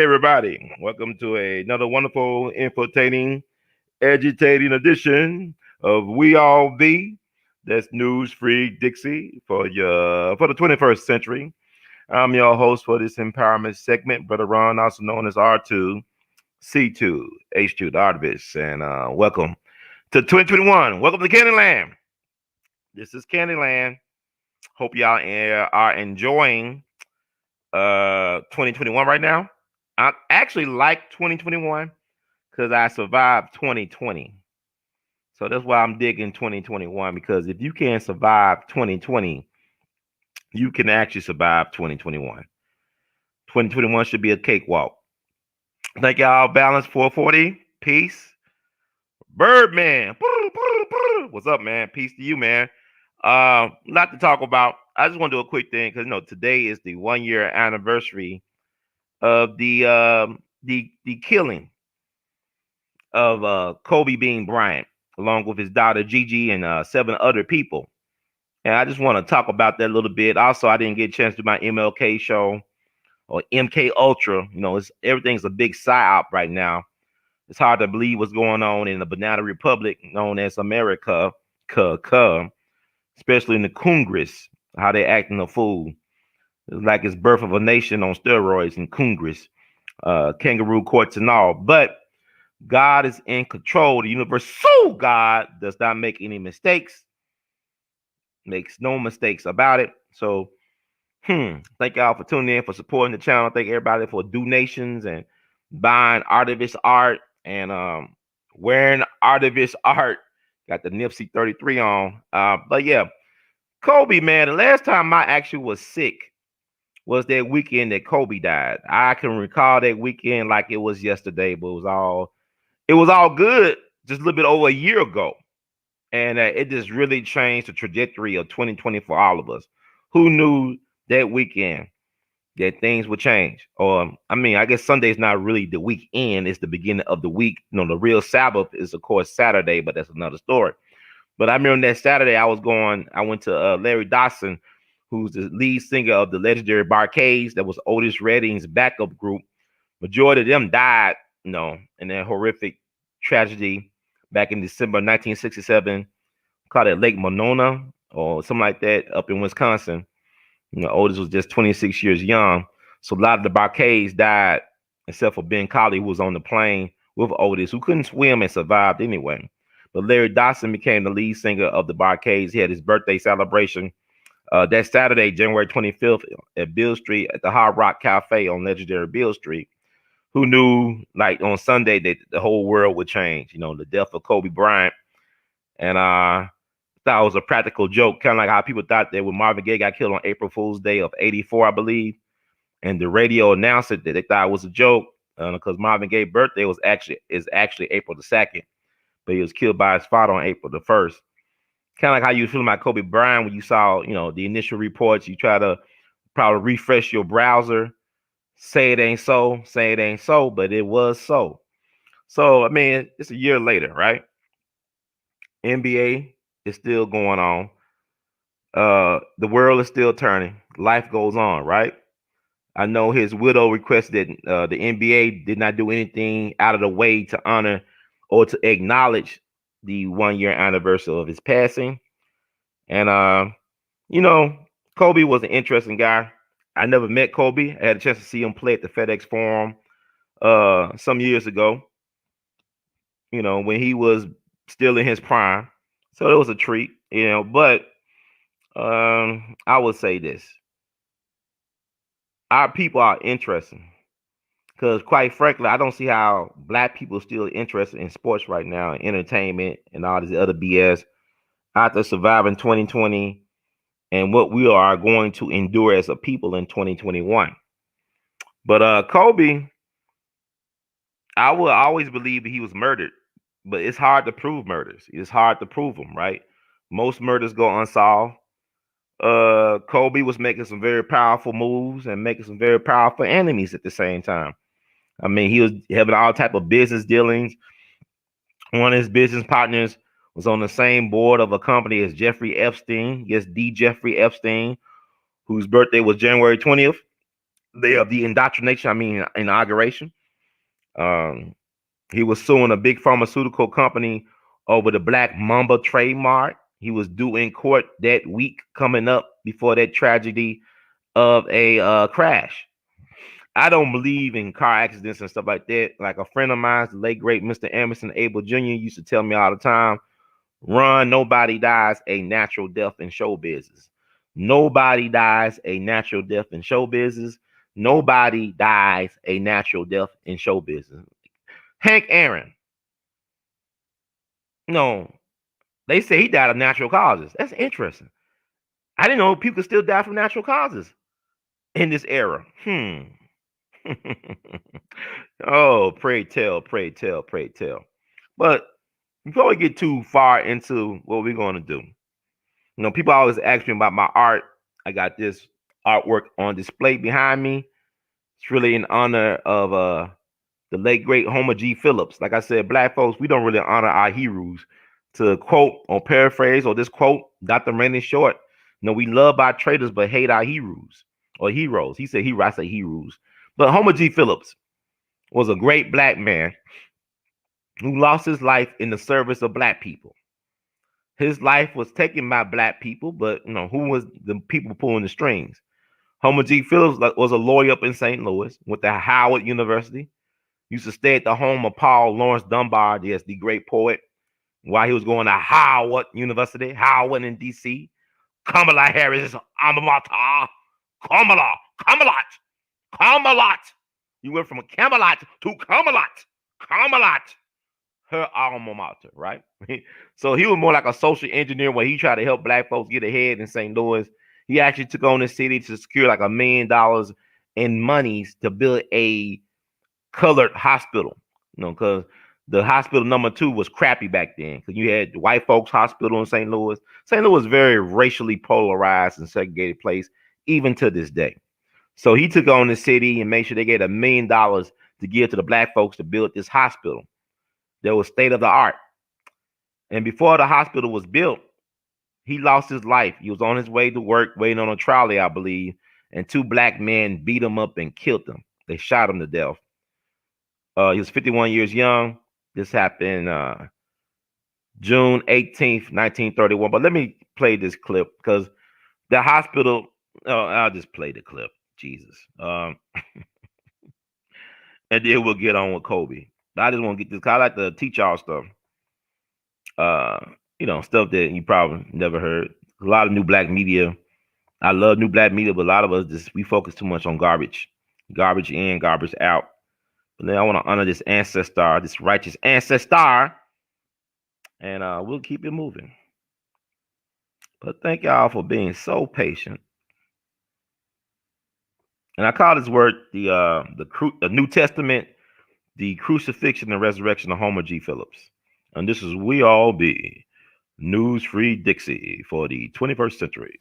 everybody. Welcome to another wonderful, infiltrating, agitating edition of We All Be. That's News Free Dixie for the 21st century. I'm your host for this empowerment segment, Brother Ron, also known as R2, C2, H2, the artivist. And welcome to 2021. Welcome to Candyland. This is Candyland. Hope y'all are enjoying 2021 right now. I actually like 2021 because I survived 2020. So that's why I'm digging 2021, because if you can survive 2020, you can actually survive 2021. 2021 should be a cakewalk. Thank y'all. Balance 440. Peace. Birdman. What's up, man? Peace to you, man. Lot to talk about. I just want to do a quick thing because today is the 1 year anniversary of the killing of Kobe Bean Bryant, along with his daughter Gigi and 7 other people. And I just want to talk about that a little bit. Also, I didn't get a chance to do my MLK show or MK Ultra. Everything's a big psyop right now. It's hard to believe what's going on in the Banana Republic known as America, especially in the Congress, how they acting a fool. It's like it's birth of a nation on steroids in Congress, kangaroo courts and all. But God is in control. The universal God does not make any mistakes, makes no mistakes about it. So, thank y'all for tuning in, for supporting the channel. Thank everybody for donations and buying artivist art and wearing artivist art. Got the Nipsey 33 on. But yeah, Kobe, man, the last time I actually was sick was that weekend that Kobe died. I can recall that weekend like it was yesterday, but it was all good just a little bit over a year ago. And it just really changed the trajectory of 2020 for all of us. Who knew that weekend that things would change? I guess Sunday's not really the weekend. It's the beginning of the week. The real Sabbath is, of course, Saturday, but that's another story. But I remember that Saturday I went to Larry Dawson, who's the lead singer of the legendary Barcades. That was Otis Redding's backup group. Majority of them died, in that horrific tragedy back in December 1967, called it Lake Monona or something like that up in Wisconsin. Otis was just 26 years young. So a lot of the Barcades died, except for Ben Colley, who was on the plane with Otis, who couldn't swim and survived anyway. But Larry Dawson became the lead singer of the Barcades. He had his birthday celebration that Saturday, January 25th, at Beale Street at the Hard Rock Cafe on legendary Beale Street. Who knew, like, on Sunday that the whole world would change? The death of Kobe Bryant. And I thought it was a practical joke, kind of like how people thought that when Marvin Gaye got killed on April Fool's Day of '84, I believe, and the radio announced it, that they thought it was a joke because Marvin Gaye's birthday is actually April the 2nd, but he was killed by his father on April the 1st. Kind of like how you feel about Kobe Bryant when you saw, the initial reports. You try to probably refresh your browser, say it ain't so, but it was so. So, it's a year later, right? NBA is still going on. The world is still turning. Life goes on, right? I know his widow requested that the NBA did not do anything out of the way to honor or to acknowledge the 1 year anniversary of his passing. And Kobe was an interesting guy. I never met Kobe. I had a chance to see him play at the FedEx Forum some years ago, when he was still in his prime. So it was a treat, but I would say this. Our people are interesting because, quite frankly, I don't see how Black people are still interested in sports right now, and entertainment and all this other BS after surviving 2020 and what we are going to endure as a people in 2021. But Kobe, I will always believe that he was murdered, but it's hard to prove murders. It's hard to prove them, right? Most murders go unsolved. Kobe was making some very powerful moves and making some very powerful enemies at the same time. He was having all type of business dealings. One of his business partners was on the same board of a company as Jeffrey Epstein. Yes, D. Jeffrey Epstein, whose birthday was January 20th. day of the indoctrination, inauguration. Um, he was suing a big pharmaceutical company over the Black Mamba trademark. He was due in court that week coming up before that tragedy of a crash. I don't believe in car accidents and stuff like that. Like a friend of mine, the late great Mr. Emerson Abel Jr. used to tell me all the time, run, nobody dies a natural death in show business. Nobody dies a natural death in show business. Nobody dies a natural death in show business. Hank Aaron, no, they say he died of natural causes. That's interesting. I didn't know people still die from natural causes in this era. Oh, pray tell, pray tell, pray tell. But before we get too far into what we're going to do, people always ask me about my art. I got this artwork on display behind me. It's really in honor of the late great Homer G. Phillips. Like I said, black folks, we don't really honor our heroes. To quote or paraphrase or this quote, Dr. Randy Short, we love our traitors but hate our heroes or heroes. He said hero, I say heroes. But Homer G. Phillips was a great black man who lost his life in the service of black people. His life was taken by black people, but who was the people pulling the strings? Homer G. Phillips was a lawyer up in St. Louis, went to Howard University, used to stay at the home of Paul Laurence Dunbar, yes, the great poet, while he was going to Howard University, Howard in D.C. Kamala Harris' alma mater. Camelot. You went from Camelot to Camelot. Her alma mater, right? So he was more like a social engineer where he tried to help black folks get ahead in St. Louis. He actually took on the city to secure like $1 million in monies to build a colored hospital, because the hospital number 2 was crappy back then because you had the white folks hospital in St. Louis. St. Louis was very racially polarized and segregated place, even to this day. So he took on the city and made sure they get $1 million to give to the black folks to build this hospital that was state of the art. And before the hospital was built, he lost his life. He was on his way to work, waiting on a trolley, I believe, and 2 black men beat him up and killed him. They shot him to death. He was 51 years young. This happened June 18th, 1931. But let me play this clip because the hospital, I'll just play the clip. Jesus. And then we'll get on with Kobe. I just want to get this, because I like to teach y'all stuff. Stuff that you probably never heard. A lot of new black media. I love new black media, but a lot of us we focus too much on garbage. Garbage in, garbage out. But then I want to honor this ancestor, this righteous ancestor. And we'll keep it moving. But thank y'all for being so patient. And I call this word the New Testament, the crucifixion and resurrection of Homer G. Phillips. And this is We All Be News Free Dixie for the 21st century.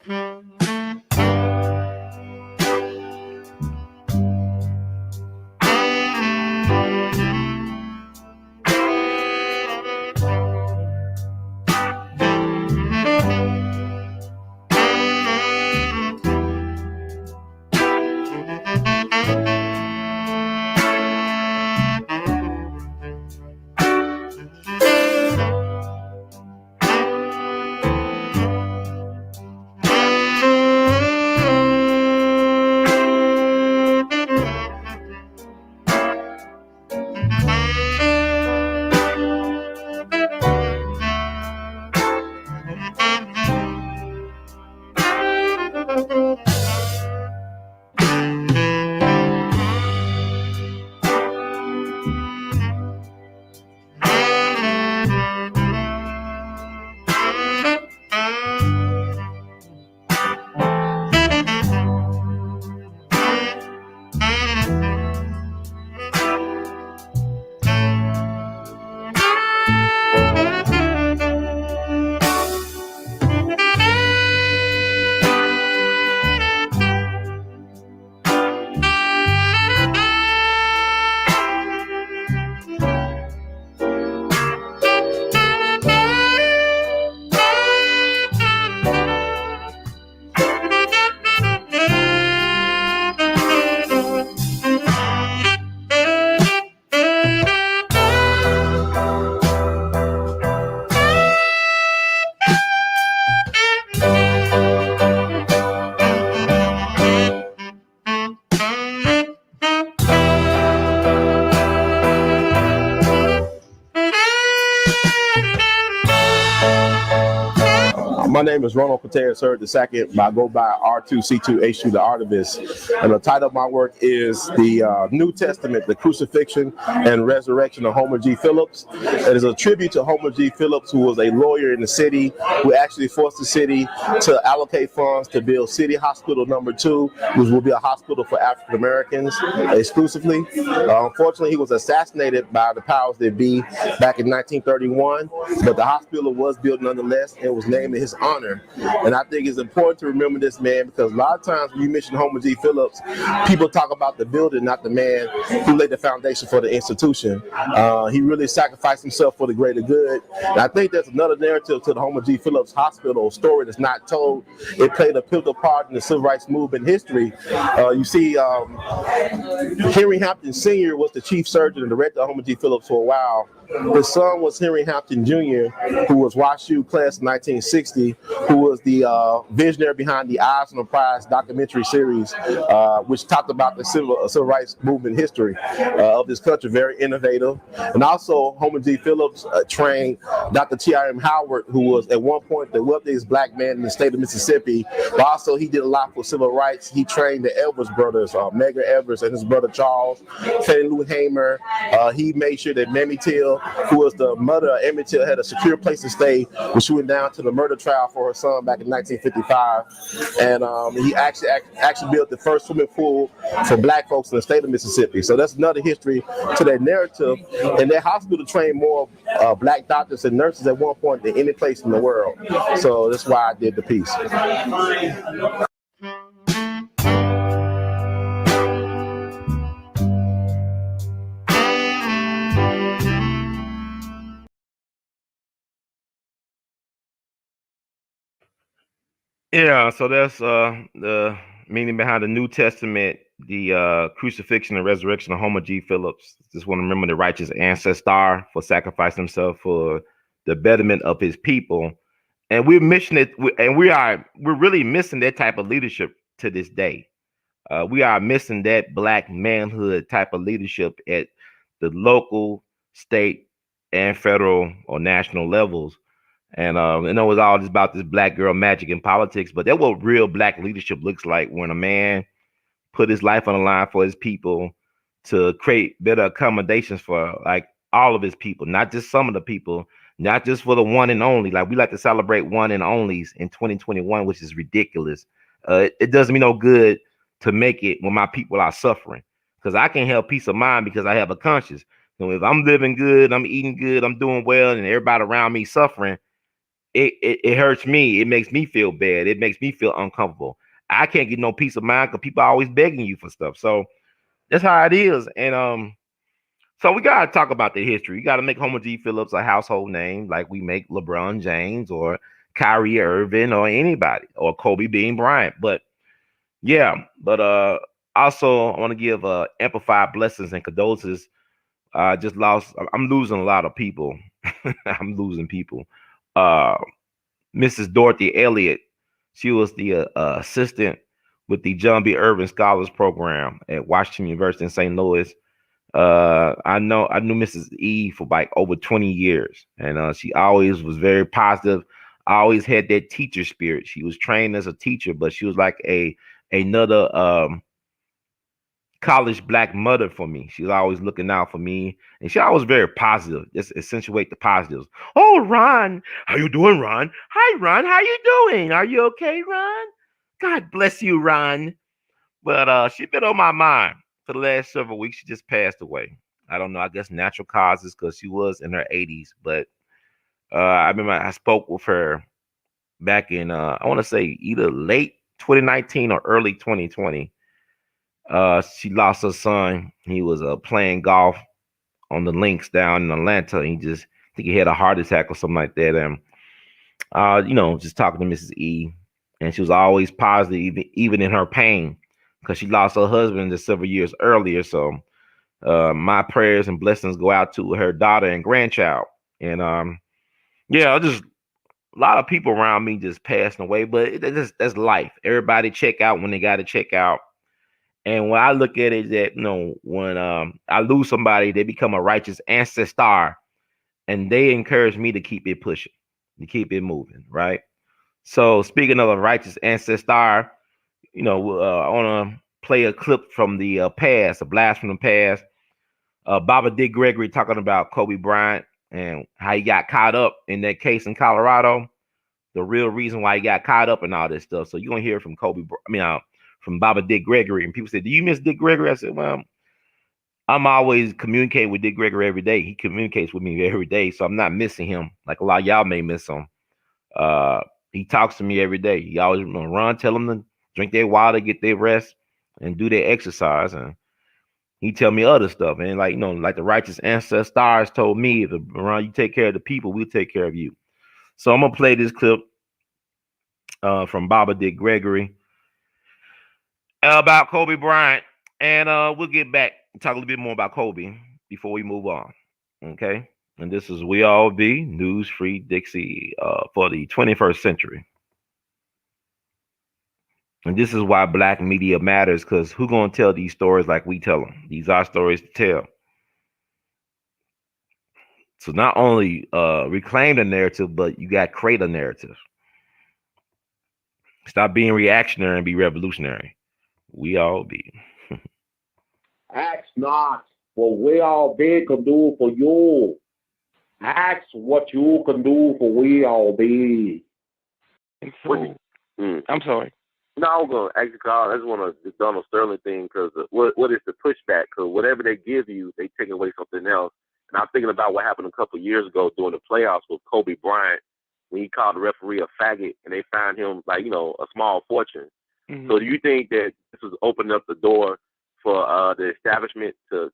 name is Ronald Patel Sir II, but I go by R2C2H2 the artivist. And the title of my work is the New Testament, the Crucifixion and Resurrection of Homer G. Phillips. It is a tribute to Homer G. Phillips, who was a lawyer in the city, who actually forced the city to allocate funds to build City Hospital #2, which will be a hospital for African Americans exclusively. Unfortunately, he was assassinated by the powers that be back in 1931, but the hospital was built nonetheless and was named in his honor. And I think it's important to remember this man, because a lot of times when you mention Homer G. Phillips, people talk about the building, not the man who laid the foundation for the institution. He really sacrificed himself for the greater good. And I think there's another narrative to the Homer G. Phillips Hospital story that's not told. It played a pivotal part in the civil rights movement history. You see, Henry Hampton Sr. was the chief surgeon and director of Homer G. Phillips for a while. His son was Henry Hampton Jr., who was WashU class of 1960, who was the visionary behind the Eyes on the Prize documentary series, which talked about the civil rights movement history of this country, very innovative. And also, Homer G. Phillips trained Dr. T.R.M. Howard, who was at one point the wealthiest black man in the state of Mississippi, but also he did a lot for civil rights. He trained the Evers brothers, Medgar Evers and his brother Charles, Fannie Lou Hamer. He made sure that Mamie Till, who was the mother of Emmett Till, had a secure place to stay when she went down to the murder trial for her son back in 1955. And he actually built the first swimming pool for black folks in the state of Mississippi. So that's another history to that narrative. And that hospital trained more black doctors and nurses at one point than any place in the world. So that's why I did the piece. Yeah, so that's the meaning behind the New Testament, the crucifixion and resurrection of Homer G. Phillips. Just want to remember the righteous ancestor for sacrificing himself for the betterment of his people. And we're missing it, and we're really missing that type of leadership to this day. We are missing that black manhood type of leadership at the local, state, and federal or national levels. And I know it's all just about this black girl magic in politics, but that's what real black leadership looks like, when a man put his life on the line for his people to create better accommodations for like all of his people, not just some of the people, not just for the one and only. Like, we like to celebrate one and onlys in 2021, which is ridiculous. It does me no good to make it when my people are suffering, because I can have peace of mind because I have a conscience. So if I'm living good, I'm eating good, I'm doing well, and everybody around me suffering, it hurts me. It makes me feel bad. It makes me feel uncomfortable. I can't get no peace of mind because people are always begging you for stuff. So that's how it is. And so we gotta talk about the history. You gotta make Homer G. Phillips a household name, like we make LeBron James or Kyrie Irving or anybody, or Kobe Bean Bryant. But yeah, but also I want to give amplified blessings and condolences. Just lost. I'm losing a lot of people. I'm losing people. Mrs. Dorothy Elliott. She was the assistant with the John B. Irving Scholars Program at Washington University in St. Louis. I knew Mrs. E for like over 20 years, and she always was very positive. I always had that teacher spirit. She was trained as a teacher, but she was like another college black mother for me. She was always looking out for me, and she always very positive. Just accentuate the positives. Oh, Ron, how you doing, Ron? Hi, Ron, how you doing? Are you okay, Ron? God bless you, Ron. But she's been on my mind for the last several weeks. She just passed away. I don't know. I guess natural causes, because she was in her 80s. But I remember I spoke with her back in I want to say either late 2019 or early 2020. She lost her son. He was playing golf on the links down in Atlanta. I think he had a heart attack or something like that. And just talking to Mrs. E, and she was always positive, even in her pain, because she lost her husband just several years earlier. So my prayers and blessings go out to her daughter and grandchild. And just a lot of people around me just passing away, but that's life. Everybody check out when they got to check out. And when I look at it, that when I lose somebody, they become a righteous ancestor, and they encourage me to keep it pushing, to keep it moving, right? So speaking of a righteous ancestor, I want to play a clip from the past, a blast from the past. Baba Dick Gregory talking about Kobe Bryant and how he got caught up in that case in Colorado. The real reason why he got caught up in all this stuff. So you're gonna hear from from Baba Dick Gregory. And people say, "Do you miss Dick Gregory?" I said, "Well, I'm always communicating with Dick Gregory every day. He communicates with me every day, so I'm not missing him like a lot of y'all may miss him. Uh, he talks to me every day. He always run, tell them to drink their water, get their rest, and do their exercise. And he tell me other stuff. And like the righteous ancestors told me, if around you take care of the people, we'll take care of you. So I'm gonna play this clip from Baba Dick Gregory about Kobe Bryant, and we'll get back and talk a little bit more about Kobe before we move on. Okay. And this is We All Be News Free Dixie for the 21st century. And this is why black media matters, because who gonna tell these stories like we tell them? These are stories to tell. So not only reclaim the narrative, but you got to create a narrative. Stop being reactionary and be revolutionary. We all be. Ask not what we all be can do for you. Ask what you can do for we all be. And so, I'm sorry. No, I was going to ask you, Carl, I just want to Donald Sterling thing, because what is the pushback? Because whatever they give you, they take away something else. And I'm thinking about what happened a couple of years ago during the playoffs with Kobe Bryant, when he called the referee a faggot and they found him, like, a small fortune. Mm-hmm. So do you think that this is opening up the door for the establishment to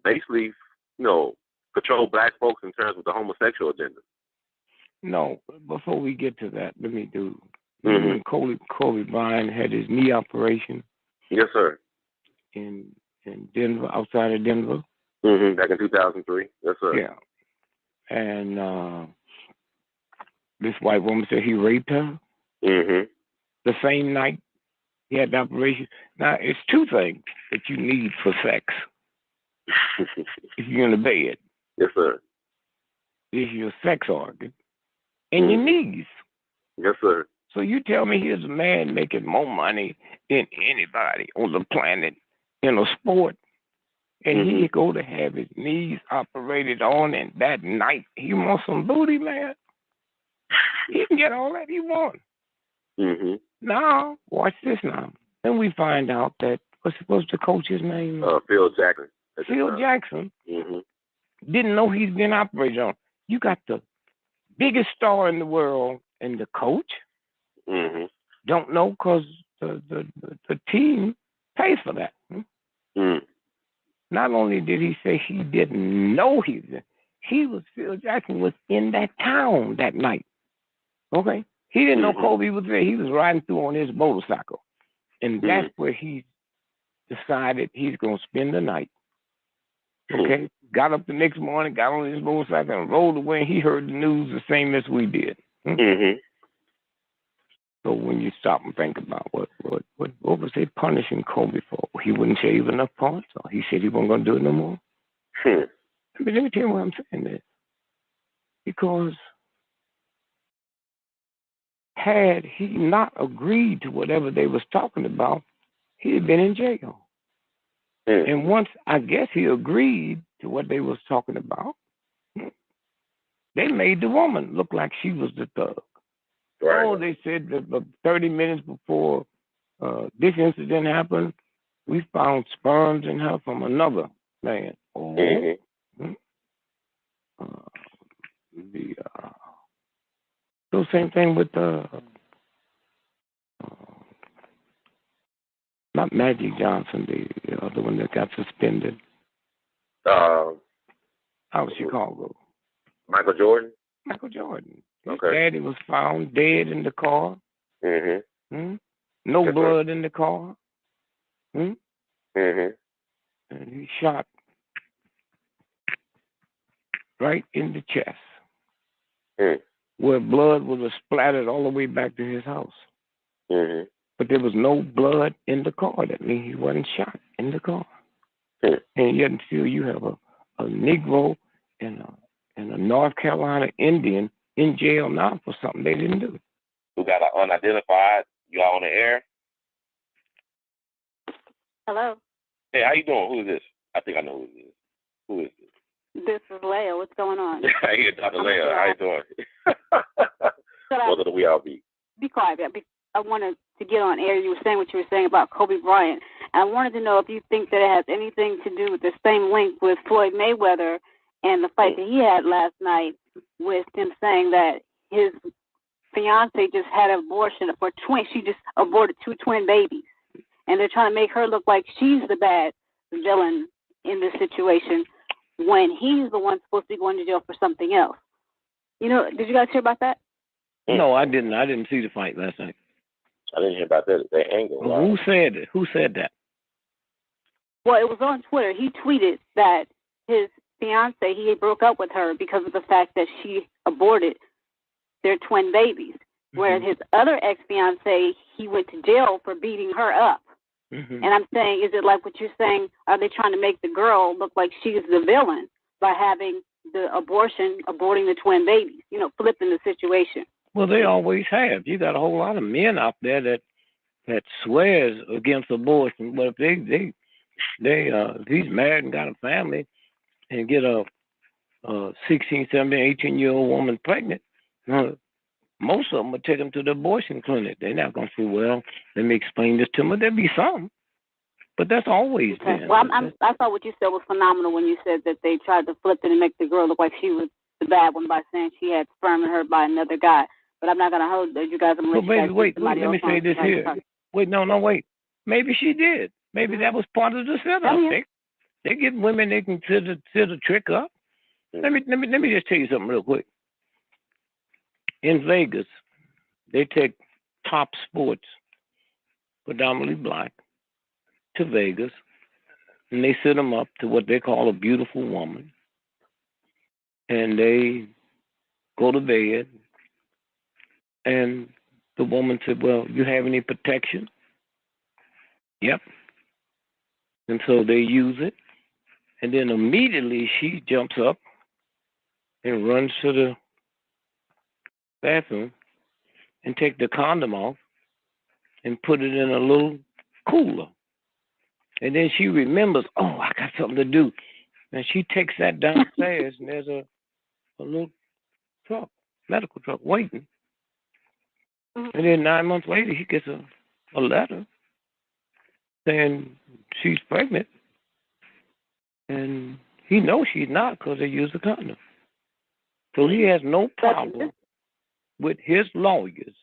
basically, control black folks in terms of the homosexual agenda? No, before we get to that, let me do. When Kobe Bryant had his knee operation. Yes, sir. In Denver, outside of Denver. Back in 2003. Yes, sir. Yeah. And this white woman said he raped her. The same night he had the operation. Now, it's two things that you need for sex. If you're in the bed. Yes, sir. Is your sex organ and your knees. Yes, sir. So you tell me here's a man making more money than anybody on the planet in a sport, and he go to have his knees operated on, and that night he wants some booty, man. He can get all that he wants. Now, watch this now. Then we find out that, what's the coach's name? Phil Jackson. Phil Jackson didn't know he's been operated on. You got the biggest star in the world and the coach don't know because the team pays for that. Not only did he say he didn't know Phil Jackson was in that town that night. Okay? He didn't know Kobe was there. He was riding through on his motorcycle. And that's where he decided he's going to spend the night. Okay? Got up the next morning, got on his motorcycle, and rolled away. And he heard the news the same as we did. So when you stop and think about what was they punishing Kobe for? He wouldn't shave enough parts, or he said he wasn't going to do it no more? But let me tell you why I'm saying this. Because had he not agreed to whatever they was talking about, he'd have been in jail. And once, I guess, he agreed to what they was talking about, they made the woman look like she was the thug. Right. Oh, they said that 30 minutes before this incident happened, we found sperms in her from another man. So same thing with not Magic Johnson, the other one that got suspended. Out of Chicago. Michael Jordan? Michael Jordan. His daddy was found dead in the car. No blood in the car. And he shot right in the chest, where blood was splattered all the way back to his house. But there was no blood in the car. That means he wasn't shot in the car. And yet until you have a Negro and a North Carolina Indian in jail now for something they didn't do. who got an unidentified. You all on the air? Hello. Hey, how you doing? Who is this? I think I know who it is. Who is this? This is Leah. What's going on? Hey, Dr. Leah. How you doing? Welcome to We All Be. Be quiet. I wanted to get on air. You were saying what you were saying about Kobe Bryant. And I wanted to know if you think that it has anything to do with the same link with Floyd Mayweather and the fight that he had last night with him saying that his fiance just had an abortion for twins. She just aborted 2 twin babies. And they're trying to make her look like she's the bad villain in this situation when he's the one supposed to be going to jail for something else. You know, did you guys hear about that? No, I didn't. I didn't see the fight last night. I didn't hear about that angle. Well, who said it? Who said that? Well, it was on Twitter. He tweeted that his fiance, he broke up with her because of the fact that she aborted their twin babies. Whereas his other ex-fiance, he went to jail for beating her up. And I'm saying, is it like what you're saying? Are they trying to make the girl look like she's the villain by having the aborting the twin babies? You know, flipping the situation. Well, they always have. You got a whole lot of men out there that swears against abortion. But if if he's married and got a family and get a 16, 17, 18-year-old woman pregnant, most of them will take them to the abortion clinic. They're not going to say, well, let me explain this to them. There'll be some. But that's always been. Well, I thought what you said was phenomenal when you said that they tried to flip it and make the girl look like she was the bad one by saying she had sperm in her by another guy. But I'm not going to hold you guys. Well, baby, wait, let me say this here. Wait, wait. Maybe she did. Maybe that was part of the setup. They get women they can set the trick up. Let me just tell you something real quick. In Vegas, they take top sports, predominantly black, to Vegas, and they set them up to what they call a beautiful woman. And they go to bed, and the woman said, well, you have any protection? Yep. And so they use it, and then immediately she jumps up and runs to the bathroom and take the condom off and put it in a little cooler. And then she remembers, oh, I got something to do. And she takes that downstairs, and there's a little truck, medical truck, waiting. And then 9 months later, he gets a letter saying she's pregnant. And he knows she's not because they used a condom. So he has no problem with his lawyers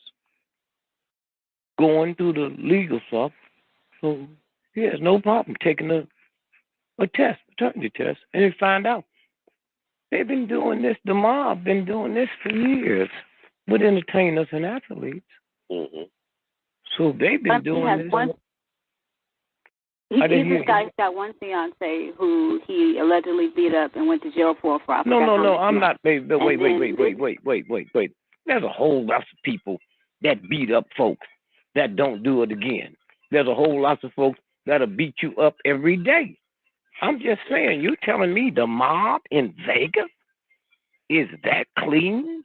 going through the legal stuff. So he has no problem taking a test, paternity test, and they find out. They've been doing this, the mob been doing this for years with entertainers and athletes. So they've been doing this. This guy's got one fiance who he allegedly beat up and went to jail for. No, I'm not. Wait. There's a whole lot of people that beat up folks that don't do it again. There's a whole lot of folks that'll beat you up every day. I'm just saying, you telling me the mob in Vegas is that clean?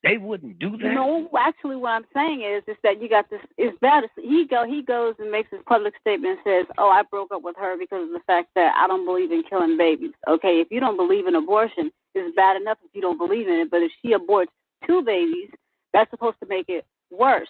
They wouldn't do that? No, actually what I'm saying is that you got this, it's bad. He goes and makes his public statement and says, oh, I broke up with her because of the fact that I don't believe in killing babies. Okay, if you don't believe in abortion, it's bad enough if you don't believe in it, but if she aborts 2 babies, that's supposed to make it worse.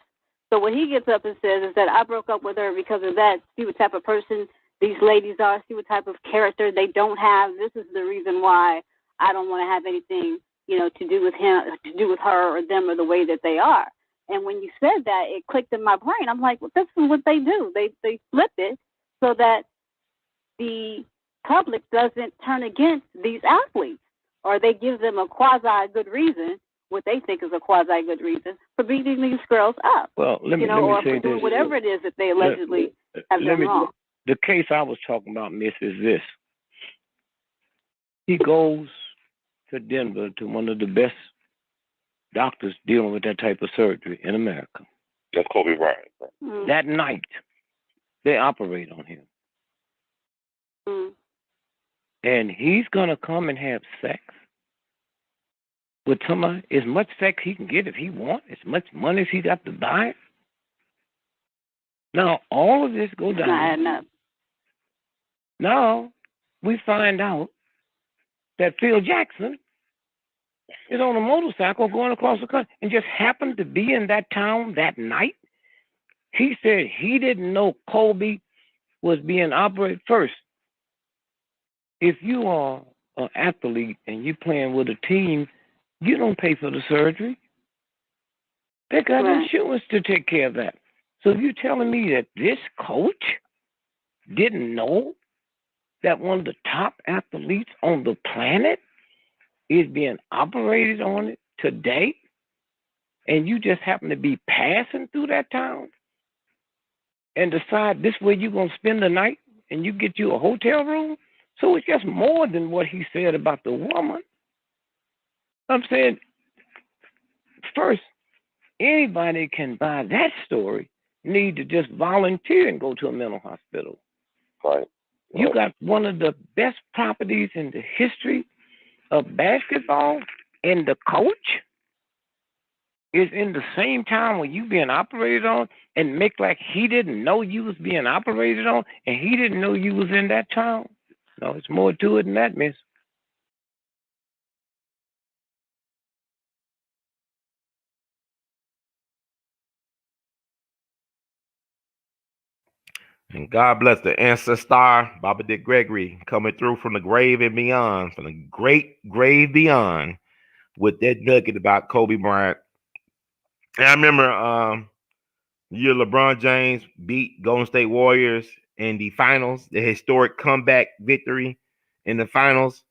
So what he gets up and says is that I broke up with her because of that. See what type of person these ladies are, see what type of character they don't have. This is the reason why I don't want to have anything, to do with him, to do with her or them or the way that they are. And when you said that, it clicked in my brain. I'm like, well, this is what they do. They flip it so that the public doesn't turn against these athletes, or they give them a quasi good reason, what they think is a quasi good reason for beating these girls up. Well, let me say this. Whatever it is that they allegedly have done wrong. The case I was talking about, Miss, is this. He goes to Denver to one of the best doctors dealing with that type of surgery in America. That's Kobe Bryant. Mm. That night, they operate on him. Mm. And he's going to come and have sex with somebody, as much sex he can get if he wants, as much money as he got to buy it. Now, all of this go down. Not adding up. Now, we find out that Phil Jackson is on a motorcycle going across the country and just happened to be in that town that night. He said he didn't know Kobe was being operated first. If you are an athlete and you're playing with a team, you don't pay for the surgery. They got insurance to take care of that. So you're telling me that this coach didn't know that one of the top athletes on the planet is being operated on it today, and you just happen to be passing through that town and decide this way you're going to spend the night and you get you a hotel room? So it's just more than what he said about the woman. I'm saying, first, anybody can buy that story need to just volunteer and go to a mental hospital. Right. You got one of the best properties in the history of basketball, and the coach is in the same town where you being operated on, and make like he didn't know you was being operated on, and he didn't know you was in that town. No, it's more to it than that, miss. And God bless the ancestor, Baba Dick Gregory, coming through from the grave and beyond, from the great grave beyond, with that nugget about Kobe Bryant. And I remember the year LeBron James beat Golden State Warriors in the finals, the historic comeback victory in the finals.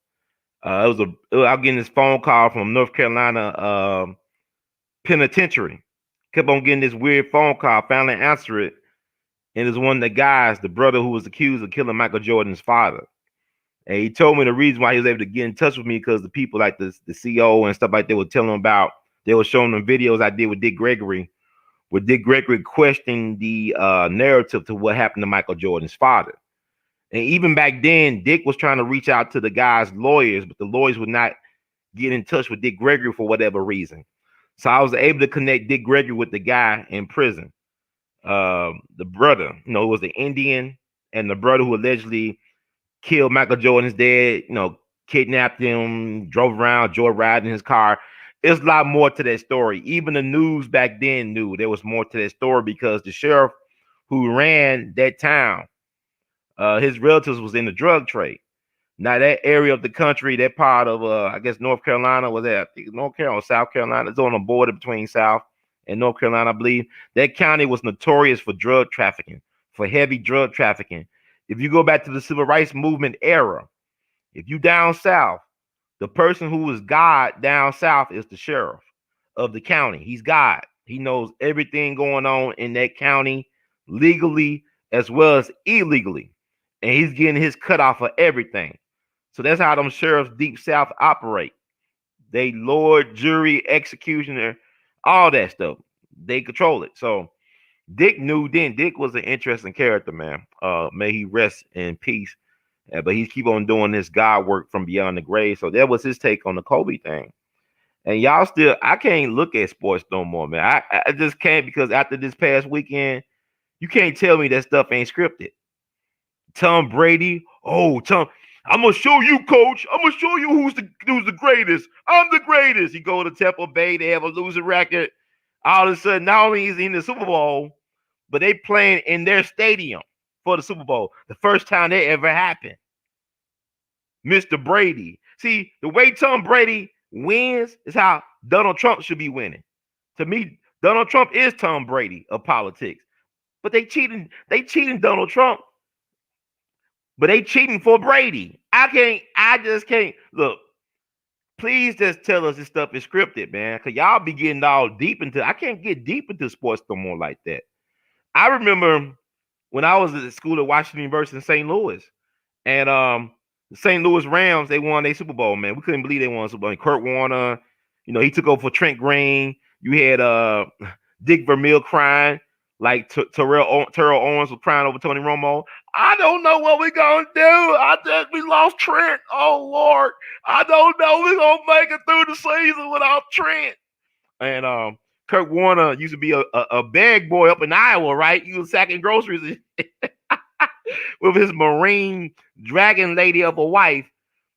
I was getting this phone call from North Carolina penitentiary. Kept on getting this weird phone call. Finally answered it. And it's one of the guys, the brother who was accused of killing Michael Jordan's father. And he told me the reason why he was able to get in touch with me because the people like the CEO and stuff like that were telling him about, they were showing them videos I did with Dick Gregory, where Dick Gregory questioned the narrative to what happened to Michael Jordan's father. And even back then, Dick was trying to reach out to the guy's lawyers, but the lawyers would not get in touch with Dick Gregory for whatever reason. So I was able to connect Dick Gregory with the guy in prison. The brother, it was the Indian, and the brother who allegedly killed Michael Jordan's dad, kidnapped him, drove around, joyriding in his car. There's a lot more to that story. Even the news back then knew there was more to that story because the sheriff who ran that town, his relatives was in the drug trade. Now that area of the country, that part of I guess North Carolina, was that North Carolina or South Carolina? It's on the border between South and North Carolina, I believe. That county was notorious for drug trafficking, for heavy drug trafficking. If you go back to the civil rights movement era, if you down south, the person who was God down south is the sheriff of the county. He's God. He knows everything going on in that county, legally as well as illegally. And he's getting his cut off of everything. So that's how them sheriffs deep south operate. They lord, jury, executioner, all that stuff. They control it. So Dick knew then. Dick was an interesting character, man. May he rest in peace. But he's keep on doing this God work from beyond the grave. So that was his take on the Kobe thing. And y'all still, I can't look at sports no more, man. I just can't, because after this past weekend, you can't tell me that stuff ain't scripted. Tom Brady, Tom, I'm gonna show you, coach. I'm gonna show you who's the greatest. I'm the greatest. He go to Tampa Bay, they have a losing record. All of a sudden, not only is he in the Super Bowl, but they playing in their stadium for the Super Bowl. The first time that ever happened. Mr. Brady. See, the way Tom Brady wins is how Donald Trump should be winning. To me, Donald Trump is Tom Brady of politics. But they cheating Donald Trump. But they cheating for Brady. I just can't. Look, please just tell us this stuff is scripted, man. Because y'all be getting all deep into, I can't get deep into sports no more like that. I remember when I was at school at Washington University in St. Louis. And the St. Louis Rams, they won their Super Bowl, man. We couldn't believe they won a Super Bowl. And Kurt Warner, he took over for Trent Green. You had Dick Vermeil crying, like Terrell Owens was crying over Tony Romo. I don't know what we're gonna do. I think we lost Trent. Oh Lord, I don't know we're gonna make it through the season without Trent. And Kurt Warner used to be a bag boy up in Iowa, right? He was sacking groceries with his Marine dragon lady of a wife.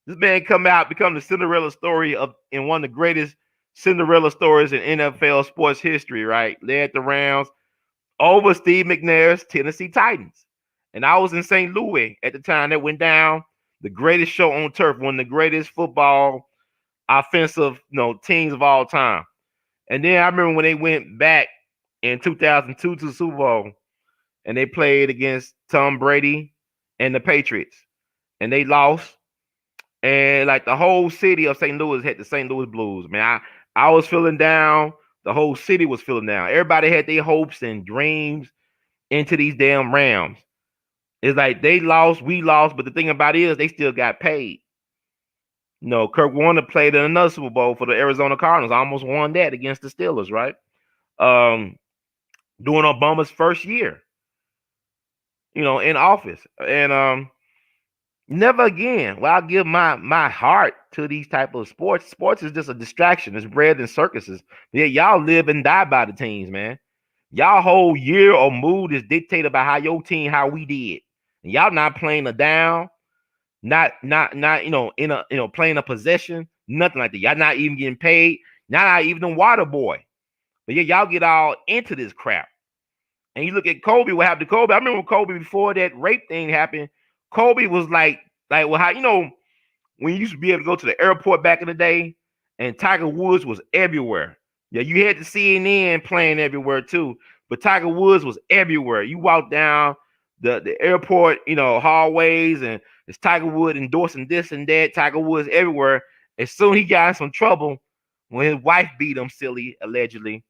This man become the Cinderella story in one of the greatest Cinderella stories in NFL sports history, right? Led the Rams over Steve McNair's Tennessee Titans. And I was in St. Louis at the time that went down. The greatest show on turf, one of the greatest football offensive teams of all time. And then I remember when they went back in 2002 to the Super Bowl and they played against Tom Brady and the Patriots. And they lost. And like the whole city of St. Louis had the St. Louis Blues. Man, I was feeling down. The whole city was feeling down. Everybody had their hopes and dreams into these damn Rams. It's like they lost, we lost, but the thing about it is they still got paid. Kurt Warner played in another Super Bowl for the Arizona Cardinals. Almost won that against the Steelers, right? During Obama's first year, in office. And never again will I give my heart to these type of sports. Sports is just a distraction. It's bread and circuses. Yeah, y'all live and die by the teams, man. Y'all whole year or mood is dictated by how your team, how we did. And y'all not playing a down, not in a playing a possession, nothing like that. Y'all not even getting paid. Not even a water boy. But yeah, y'all get all into this crap. And you look at Kobe, what happened to Kobe? I remember Kobe before that rape thing happened. Kobe was like how when you used to be able to go to the airport back in the day, and Tiger Woods was everywhere. Yeah, you had the CNN playing everywhere too, but Tiger Woods was everywhere. You walk down the airport, hallways, and it's Tiger Woods endorsing this and that. Tiger Woods everywhere. As soon as he got in some trouble when his wife beat him silly, allegedly,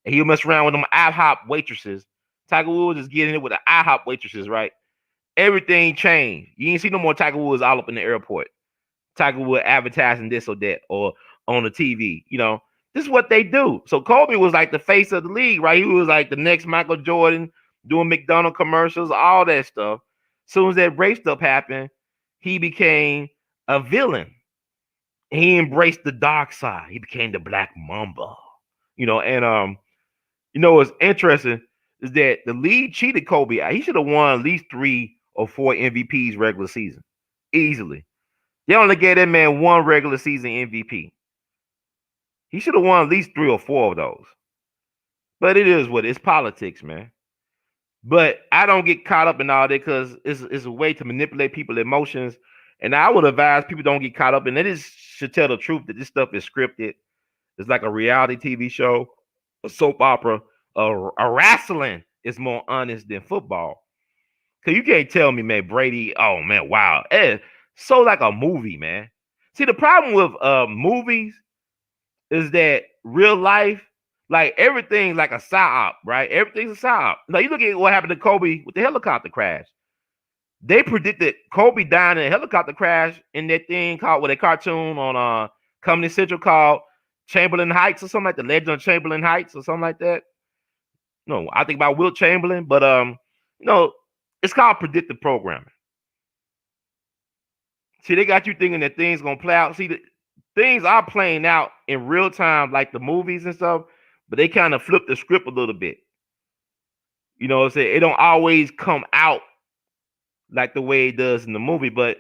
and he messed around with them IHOP waitresses. Tiger Woods is getting it with the IHOP waitresses, right? Everything changed. You ain't see no more Tiger Woods all up in the airport. Tiger Woods advertising this or that or on the TV. This is what they do. So Kobe was like the face of the league, right? He was like the next Michael Jordan, doing McDonald's commercials, all that stuff. As soon as that race stuff happened, he became a villain. He embraced the dark side. He became the Black Mamba. What's interesting is that the league cheated Kobe. He should have won at least 3 or 4 MVPs regular season. Easily. They only gave that man 1 regular season MVP. He should have won at least 3 or 4 of those. But it is what it's politics, man. But I don't get caught up in all that because it's a way to manipulate people's emotions. And I would advise people don't get caught up in it. Should tell the truth that this stuff is scripted. It's like a reality TV show, a soap opera, a wrestling is more honest than football. Because you can't tell me, man, Brady, oh, man, wow. It's so like a movie, man. See, the problem with movies is that real life, like everything like a psyop, right? Everything's a psyop. Now, you look at what happened to Kobe with the helicopter crash. They predicted Kobe dying in a helicopter crash in that thing called, with a cartoon on Comedy Central called Chamberlain Heights or something like the Legend of Chamberlain Heights or something like that. No, I think about Wilt Chamberlain, but it's called predictive programming. See, they got you thinking that things gonna play out. See, things are playing out in real time, like the movies and stuff, but they kind of flip the script a little bit. You know what I'm saying? It don't always come out like the way it does in the movie, but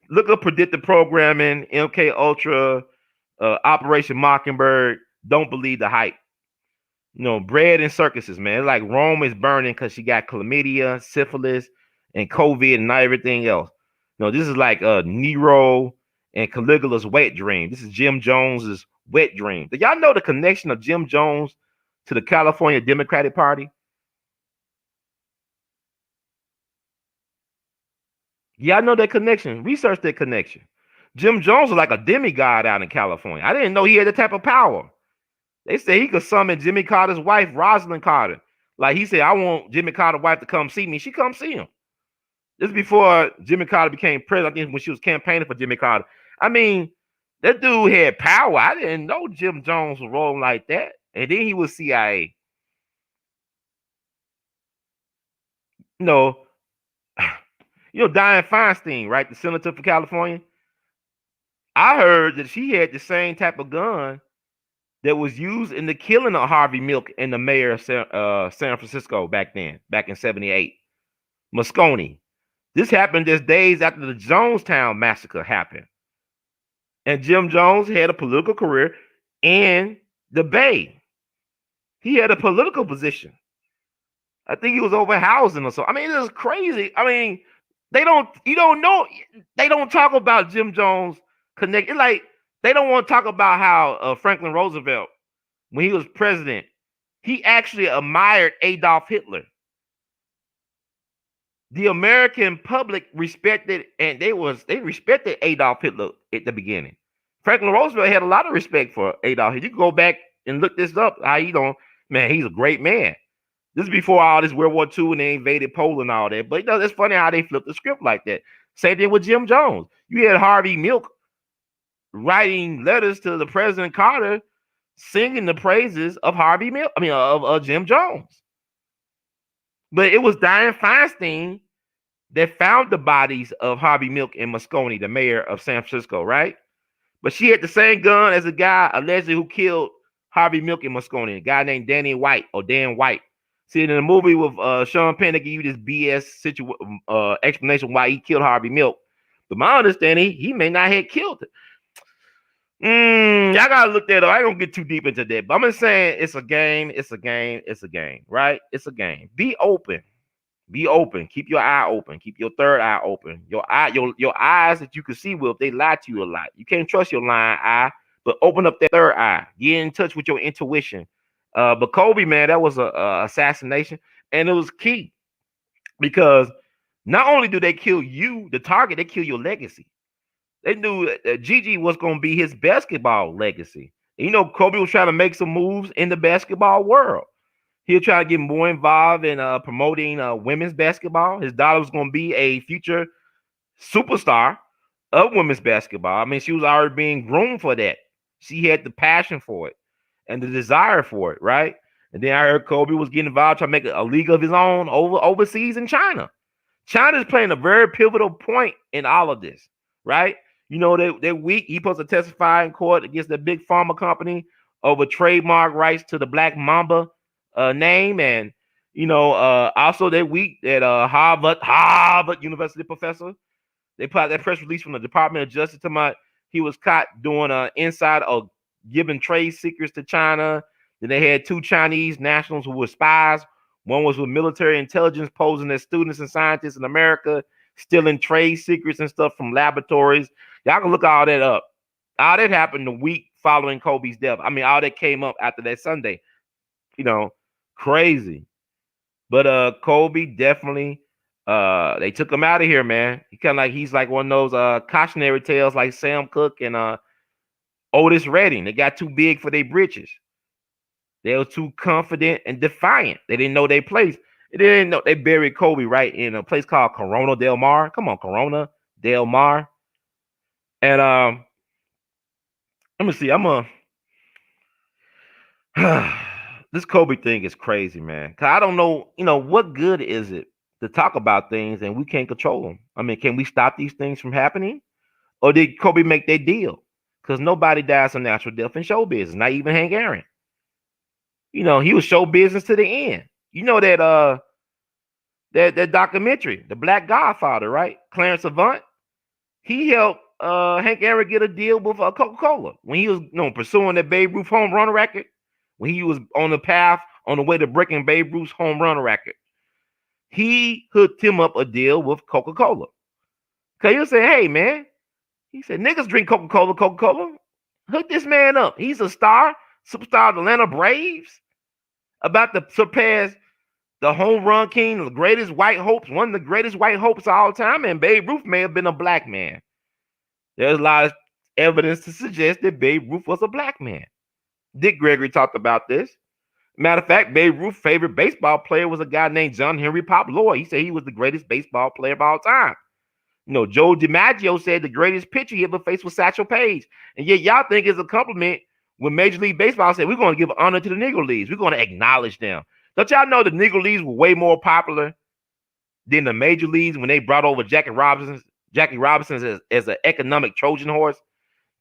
look up predictive programming, MK Ultra, Operation Mockingbird. Don't believe the hype. Bread and circuses, man. It's like Rome is burning because she got chlamydia, syphilis, and COVID and everything else. This is like Nero and Caligula's wet dream. This is Jim Jones's wet dream. Do y'all know the connection of Jim Jones to the California Democratic Party? Y'all know that connection. Research that connection. Jim Jones was like a demigod out in California. I didn't know he had that type of power. They say he could summon Jimmy Carter's wife, Rosalind Carter. Like he said, I want Jimmy Carter's wife to come see me. She come see him. This is before Jimmy Carter became president. I think when she was campaigning for Jimmy Carter. I mean, that dude had power. I didn't know Jim Jones was rolling like that. And then he was CIA. You know, Dianne Feinstein, right? The senator for California. I heard that she had the same type of gun that was used in the killing of Harvey Milk and the mayor of San Francisco back then, back in 78. Moscone. This happened just days after the Jonestown massacre happened. And Jim Jones had a political career in the Bay. He had a political position. I think he was over housing or so. I mean, it was crazy. I mean, they don't talk about Jim Jones connect. It's like they don't want to talk about how Franklin Roosevelt, when he was president, he actually admired Adolf Hitler. The American public respected, and they respected Adolf Hitler at the beginning. Franklin Roosevelt had a lot of respect for Adolf Hitler. You can go back and look this up. How man, he's a great man. This is before all this World War II and they invaded Poland and all that. But it's funny how they flipped the script like that. Same thing with Jim Jones. You had Harvey Milk writing letters to the President Carter, singing the praises of Harvey Milk. I mean, of Jim Jones. But it was Dianne Feinstein that found the bodies of Harvey Milk and Moscone, the mayor of San Francisco, right? But she had the same gun as a guy allegedly who killed Harvey Milk and Moscone, a guy named Danny White or Dan White. See, in the movie with Sean Penn, they give you this BS explanation why he killed Harvey Milk. But my understanding, he may not have killed it. Y'all gotta look that up. I ain't gonna get too deep into that. But I'm just saying it's a game, right? It's a game. Be open. Be open. Keep your eye open. Keep your third eye open. Your eyes that you can see with, they lie to you a lot. You can't trust your lying eye, but open up that third eye. Get in touch with your intuition. But Kobe, man, that was a assassination, and it was key because not only do they kill you, the target, they kill your legacy. They knew Gigi was going to be his basketball legacy. And, you know, Kobe was trying to make some moves in the basketball world. He was trying to get more involved in promoting women's basketball. His daughter was going to be a future superstar of women's basketball. I mean, she was already being groomed for that. She had the passion for it and the desire for it, right? And then I heard Kobe was getting involved trying to make a league of his own overseas in China. China is playing a very pivotal point in all of this, right? You know, that week he supposed to testify in court against the big pharma company over trademark rights to the Black Mamba name, and you know, also that week that Harvard University professor, they put out that press release from the Department of Justice to my he was caught doing inside of giving trade secrets to China. Then they had 2 Chinese nationals who were spies. One was with military intelligence posing as students and scientists in America, stealing trade secrets and stuff from laboratories. Y'all can look all that up. All that happened the week following Kobe's death. I mean, all that came up after that Sunday. You know, crazy. But Kobe definitely they took him out of here, man. He's like one of those cautionary tales like Sam Cooke and Otis Redding. They got too big for their britches. They were too confident and defiant. They didn't know their place. They didn't know they buried Kobe right in a place called Corona Del Mar. Come on, Corona Del Mar. And let me see. This Kobe thing is crazy, man. Cause I don't know, you know, what good is it to talk about things and we can't control them? I mean, can we stop these things from happening? Or did Kobe make their deal? Because nobody dies a natural death in show business, not even Hank Aaron. You know, he was show business to the end. You know that that documentary, The Black Godfather, right? Clarence Avant. He helped Hank Aaron get a deal with Coca-Cola when he was, you know, pursuing that Babe Ruth home run record. When he was on the way to breaking Babe Ruth's home run record, he hooked him up a deal with Coca-Cola. Cause he was saying, "Hey, man," he said, "Niggas drink Coca-Cola. Hook this man up. He's a star, superstar of the Atlanta Braves, about to surpass the home run king, the greatest white hopes, one of the greatest white hopes of all time. And Babe Ruth may have been a black man. There's a lot of evidence to suggest that Babe Ruth was a black man." Dick Gregory talked about this. Matter of fact, Babe Ruth's favorite baseball player was a guy named John Henry Pop Lloyd. He said he was the greatest baseball player of all time. You know, Joe DiMaggio said the greatest pitcher he ever faced was Satchel Paige. And yet y'all think it's a compliment when Major League Baseball said, we're going to give honor to the Negro Leagues. We're going to acknowledge them. Don't y'all know the Negro Leagues were way more popular Then the major leagues, when they brought over Jackie Robinson as an economic Trojan horse,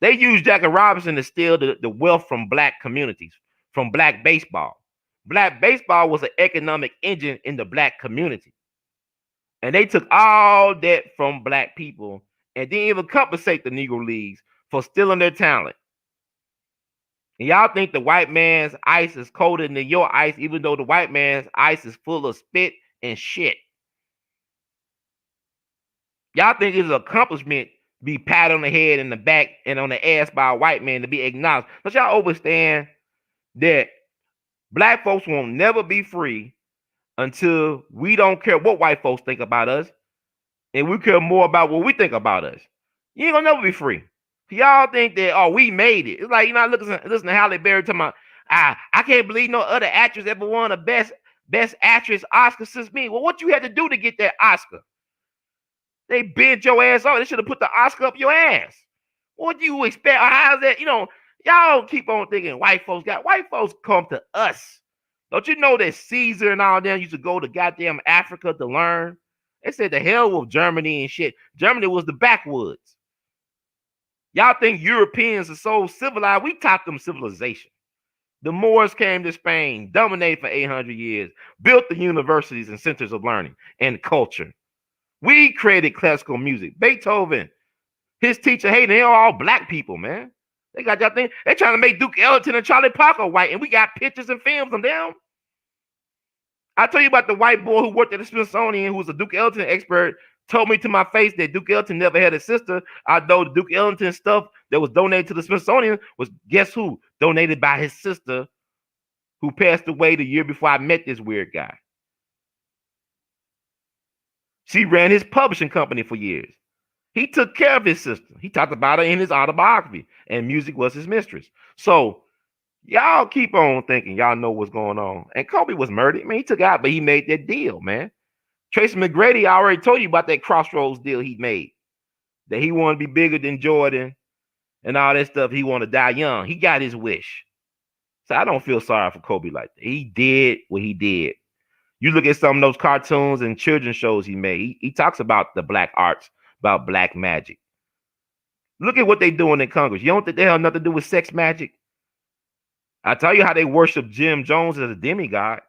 they used Jackie Robinson to steal the wealth from black communities, from black baseball. Black baseball was an economic engine in the black community. And they took all that from black people and didn't even compensate the Negro Leagues for stealing their talent. And y'all think the white man's ice is colder than your ice, even though the white man's ice is full of spit and shit. Y'all think it's an accomplishment to be patted on the head and the back and on the ass by a white man to be acknowledged. But y'all understand that black folks won't never be free until we don't care what white folks think about us, and we care more about what we think about us. You ain't gonna never be free. Y'all think that, oh, we made it. It's like, you know, listen to Halle Berry talking about, I can't believe no other actress ever won a best actress Oscar since me. Well, what you had to do to get that Oscar? They bent your ass off. They should have put the Oscar up your ass. What do you expect? How's that? You know, y'all keep on thinking white folks come to us. Don't you know that Caesar and all them used to go to goddamn Africa to learn? They said the hell with Germany and shit. Germany was the backwoods. Y'all think Europeans are so civilized? We taught them civilization. The Moors came to Spain, dominated for 800 years, built the universities and centers of learning and culture. We created classical music. Beethoven, his teacher, hey, they're all black people, man. They got y'all thing. They're trying to make Duke Ellington and Charlie Parker white, and we got pictures and films of them. I tell you about the white boy who worked at the Smithsonian, who was a Duke Ellington expert, told me to my face that Duke Ellington never had a sister, although the Duke Ellington stuff that was donated to the Smithsonian was, guess who? Donated by his sister, who passed away the year before I met this weird guy. She ran his publishing company for years. He took care of his sister. He talked about her in his autobiography, and music was his mistress. So y'all keep on thinking y'all know what's going on. And Kobe was murdered. I mean, he took out, but he made that deal, man. Tracy McGrady, I already told you about that Crossroads deal he made. That he wanted to be bigger than Jordan and all that stuff. He wanted to die young. He got his wish. So I don't feel sorry for Kobe like that. He did what he did. You look at some of those cartoons and children's shows he made. He talks about the black arts, about black magic. Look at what they doing in Congress. You don't think they have nothing to do with sex magic? I tell you how they worship Jim Jones as a demigod.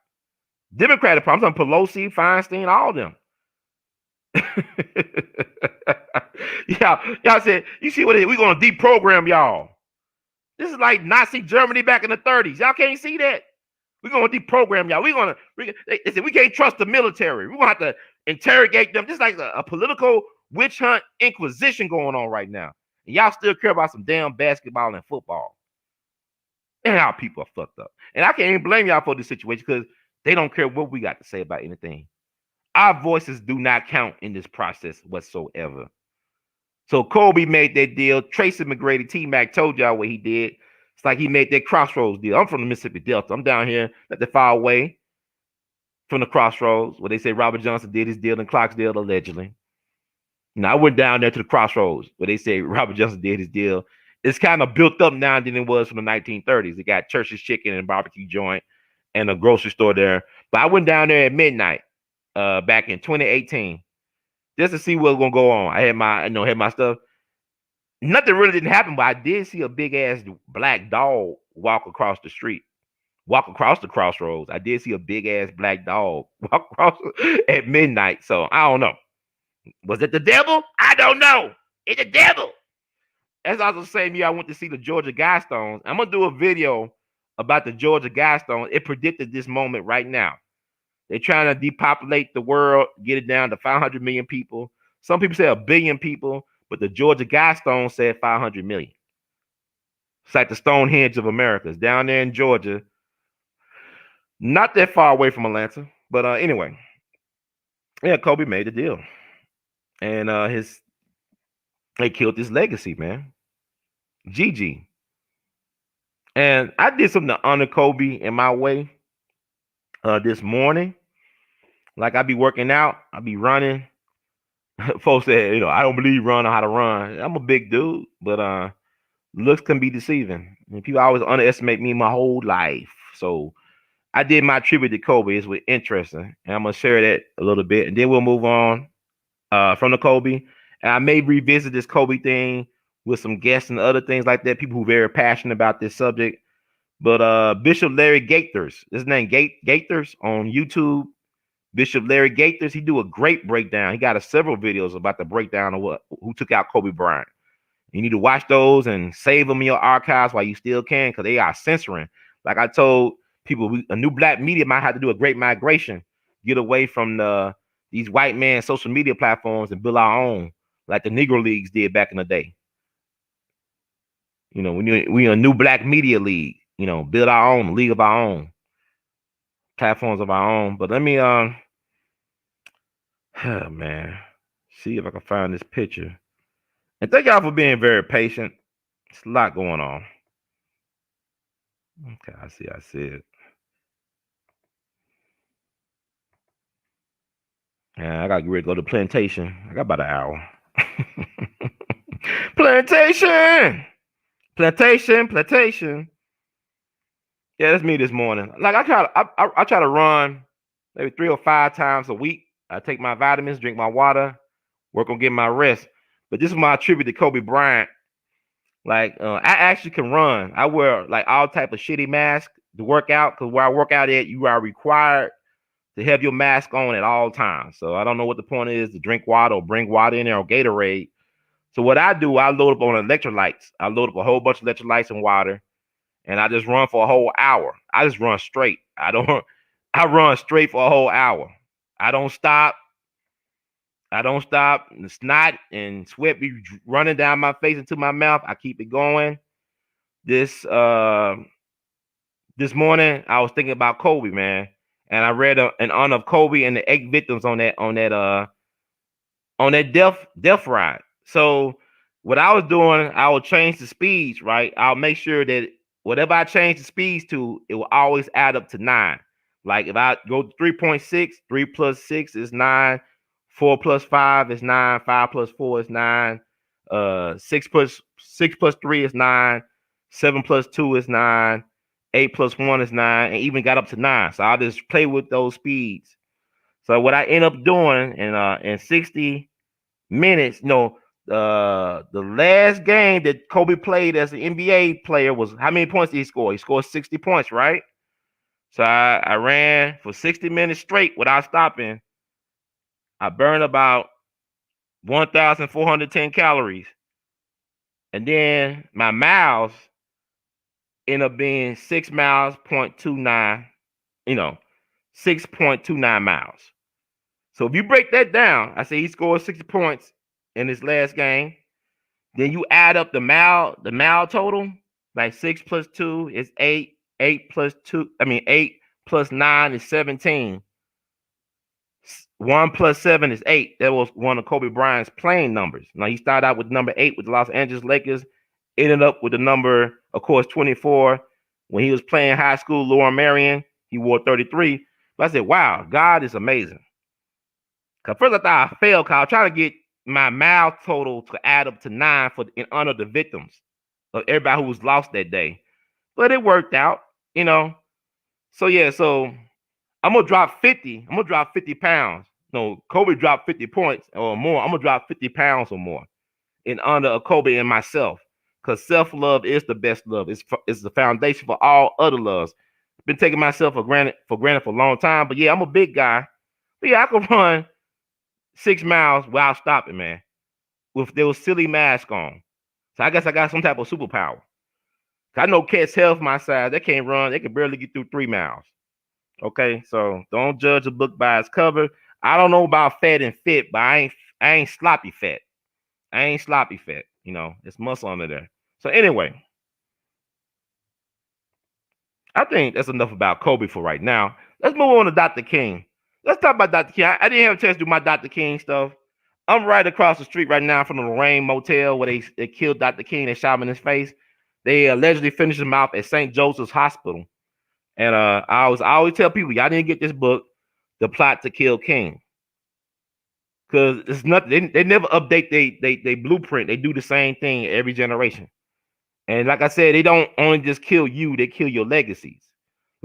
Democratic problems, Pelosi, Feinstein, all of them. Y'all said, you see what it is? We're going to deprogram y'all. This is like Nazi Germany back in the 30s. Y'all can't see that. We're going to deprogram y'all. They said we can't trust the military. We're going to have to interrogate them. This is like a political witch hunt inquisition going on right now. And y'all still care about some damn basketball and football. And how people are fucked up. And I can't even blame y'all for this situation because they don't care what we got to say about anything. Our voices do not count in this process whatsoever. So Kobe made that deal. Tracy McGrady, T-Mac told y'all what he did. It's like he made that Crossroads deal. I'm from the Mississippi Delta. I'm down here not that far away from the Crossroads where they say Robert Johnson did his deal in Clarksdale, allegedly. Now, I went down there to the Crossroads where they say Robert Johnson did his deal. It's kind of built up now than it was from the 1930s. It got Church's Chicken and barbecue joint and a grocery store there. But I went down there at midnight back in 2018 just to see what was going to go on. I had my stuff. Nothing really didn't happen, but I did see a big ass black dog walk across the street, walk across the Crossroads. I did see a big ass black dog walk across at midnight. So I don't know. Was it the devil? I don't know. It's the devil. As I was saying, I went to see the Georgia Guidestones. I'm going to do a video about the Georgia Guidestones. It predicted this moment right now. They're trying to depopulate the world, get it down to 500 million people. Some people say 1 billion people, but the Georgia Guidestones said 500 million. It's like the Stonehenge of America. It's down there in Georgia. Not that far away from Atlanta. But anyway, yeah, Kobe made the deal. And they killed his legacy, man. Gigi. And I did something to honor Kobe in my way this morning. Like I be working out, I be running. Folks say, I don't believe run or how to run. I'm a big dude, but looks can be deceiving. And people always underestimate me my whole life. So I did my tribute to Kobe. It's interesting, and I'm gonna share that a little bit, and then we'll move on from the Kobe. And I may revisit this Kobe thing with some guests and other things like that. People who are very passionate about this subject. But Bishop Larry Gaithers, his name Gaithers on YouTube. Bishop Larry Gaithers, he do a great breakdown. He got several videos about the breakdown of who took out Kobe Bryant. You need to watch those and save them in your archives while you still can, because they are censoring. Like I told people, a new black media might have to do a great migration, get away from these white man social media platforms and build our own, like the Negro Leagues did back in the day. You know, we a new black media league. You know, build our own league of our own, platforms of our own. But let me man, see if I can find this picture. And thank y'all for being very patient. It's a lot going on. Okay, I see it. Yeah, I gotta get ready to go to plantation. I got about an hour. Plantation. Yeah, that's me this morning. Like I try to run maybe 3 or 5 times a week. I take my vitamins, drink my water, work on getting my rest. But this is my tribute to Kobe Bryant. Like I actually can run. I wear like all type of shitty masks to work out, because where I work out at, you are required to have your mask on at all times. So I don't know what the point is to drink water or bring water in there or Gatorade. So what I do, I load up on electrolytes. I load up a whole bunch of electrolytes and water, and I just run for a whole hour. I just run straight. I run straight for a whole hour. I don't stop. The snot and sweat be running down my face into my mouth. I keep it going. This morning I was thinking about Kobe, man, and I read in honor of Kobe and the 8 victims on that death ride. So what I was doing, I would change the speeds, right? I'll make sure that whatever I change the speeds to, it will always add up to 9. Like if I go 3.6, 3 plus 6 is 9, 4 plus 5 is 9, 5 plus 4 is 9, 6 plus 3 is 9, 7 plus 2 is 9, 8 plus 1 is 9, and even got up to 9. So I'll just play with those speeds. So what I end up doing in 60 minutes, the last game that Kobe played as an NBA player was, how many points did he score? He scored 60 points, right? So I ran for 60 minutes straight without stopping. I burned about 1,410 calories. And then my miles end up being 6 miles, 0.29, 6.29 miles. So if you break that down, I say he scored 60 points in his last game. Then you add up the mile total, like 6 plus 2 is 8, 8 plus 9 is 17. 1 plus 7 is 8. That was one of Kobe Bryant's playing numbers. Now he started out with number 8 with the Los Angeles Lakers, ended up with the number, of course, 24. When he was playing high school, Lower Marion, he wore 33. But I said, wow, God is amazing. Because first I thought I failed, because I was trying to get my mile total to add up to 9 in honor of the victims of everybody who was lost that day. But it worked out, So yeah, so I'm gonna drop 50. I'm gonna drop 50 pounds. No, Kobe dropped 50 points or more. I'm gonna drop 50 pounds or more in honor of Kobe and myself. Because self-love is the best love. It's the foundation for all other loves. Been taking myself for granted for a long time. But yeah, I'm a big guy. But yeah, I can run 6 miles without stopping, man, with those silly masks on. So I guess I got some type of superpower. I know cats half my size, they can't run, they can barely get through 3 miles. Okay, so don't judge a book by its cover. I don't know about fat and fit, but I ain't sloppy fat. I ain't sloppy fat, it's muscle under there. So anyway, I think that's enough about Kobe for right now. Let's move on to Dr. King. Let's talk about Dr. King. I didn't have a chance to do my Dr. King stuff. I'm right across the street right now from the Lorraine Motel where they killed Dr. King. They shot him in his face. They allegedly finished him off at St. Joseph's Hospital. And I always tell people, y'all didn't get this book, The Plot to Kill King. Because it's nothing. They never update they blueprint. They do the same thing every generation. And like I said, they don't only just kill you, they kill your legacies.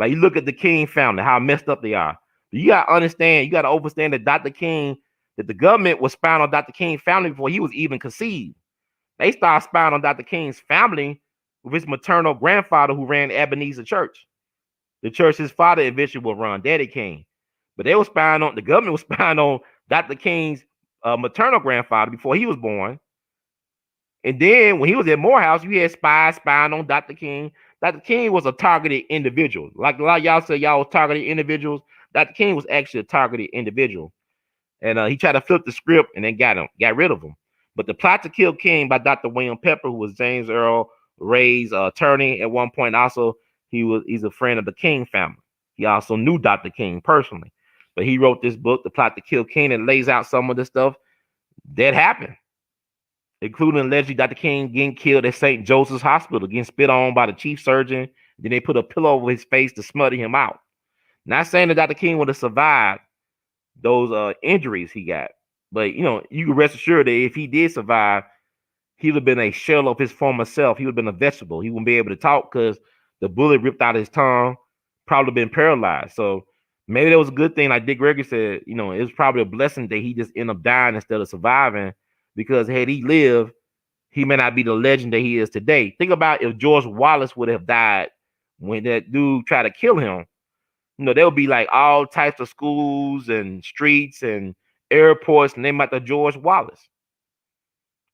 Like you look at the King family, how messed up they are. You gotta understand, you gotta understand that Dr. King, that the government was spying on Dr. King's family before he was even conceived. They started spying on Dr. King's family with his maternal grandfather who ran Ebenezer Church. The church his father eventually will run, Daddy King. But they were spying on, the government was spying on Dr. King's maternal grandfather before he was born. And then when he was at Morehouse, you had spies spying on Dr. King. Dr. King was a targeted individual. Like a lot of y'all said, y'all was targeted individuals. Dr. King was actually a targeted individual. And he tried to flip the script and then got rid of him. But the Plot to Kill King by Dr. William Pepper, who was James Earl Ray's attorney at one point. Also, he's a friend of the King family. He also knew Dr. King personally. But he wrote this book, The Plot to Kill King, and lays out some of the stuff that happened, including allegedly Dr. King getting killed at St. Joseph's Hospital, getting spit on by the chief surgeon. Then they put a pillow over his face to smother him out. Not saying that Dr. King would have survived those injuries he got, but you can rest assured that if he did survive, he would have been a shell of his former self. He would have been a vegetable. He wouldn't be able to talk because the bullet ripped out his tongue, probably been paralyzed. So maybe that was a good thing. Like Dick Gregory said, it was probably a blessing that he just ended up dying instead of surviving, because had he lived, he may not be the legend that he is today. Think about if George Wallace would have died when that dude tried to kill him. There would be like all types of schools and streets and airports named after George Wallace.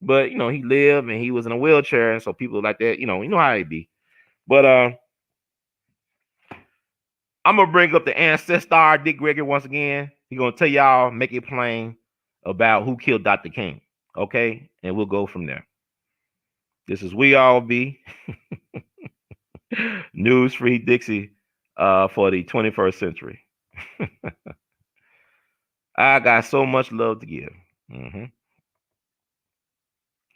But he lived and he was in a wheelchair, and so people like that, you know how it be. But I'm gonna bring up the ancestor Dick Gregory once again. He's gonna tell y'all, make it plain about who killed Dr. King. Okay, and we'll go from there. This is We All Be News Free Dixie for the 21st century. I got so much love to give.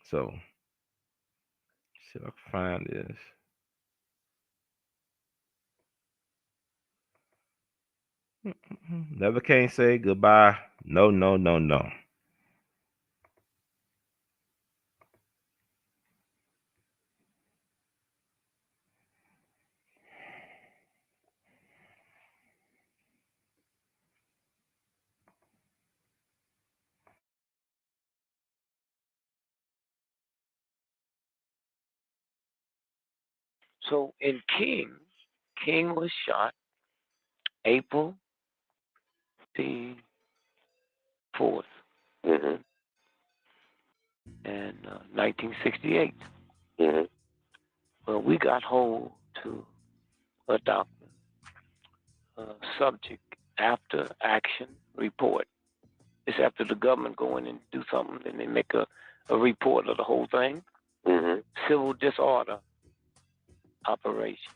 So, see if I can find this. Never can say goodbye. No, no, no, no. So in King was shot April the 4th, in 1968. Well, we got hold to a doctor, subject after action report. It's after the government go in and do something, and they make a report of the whole thing. Civil disorder operations.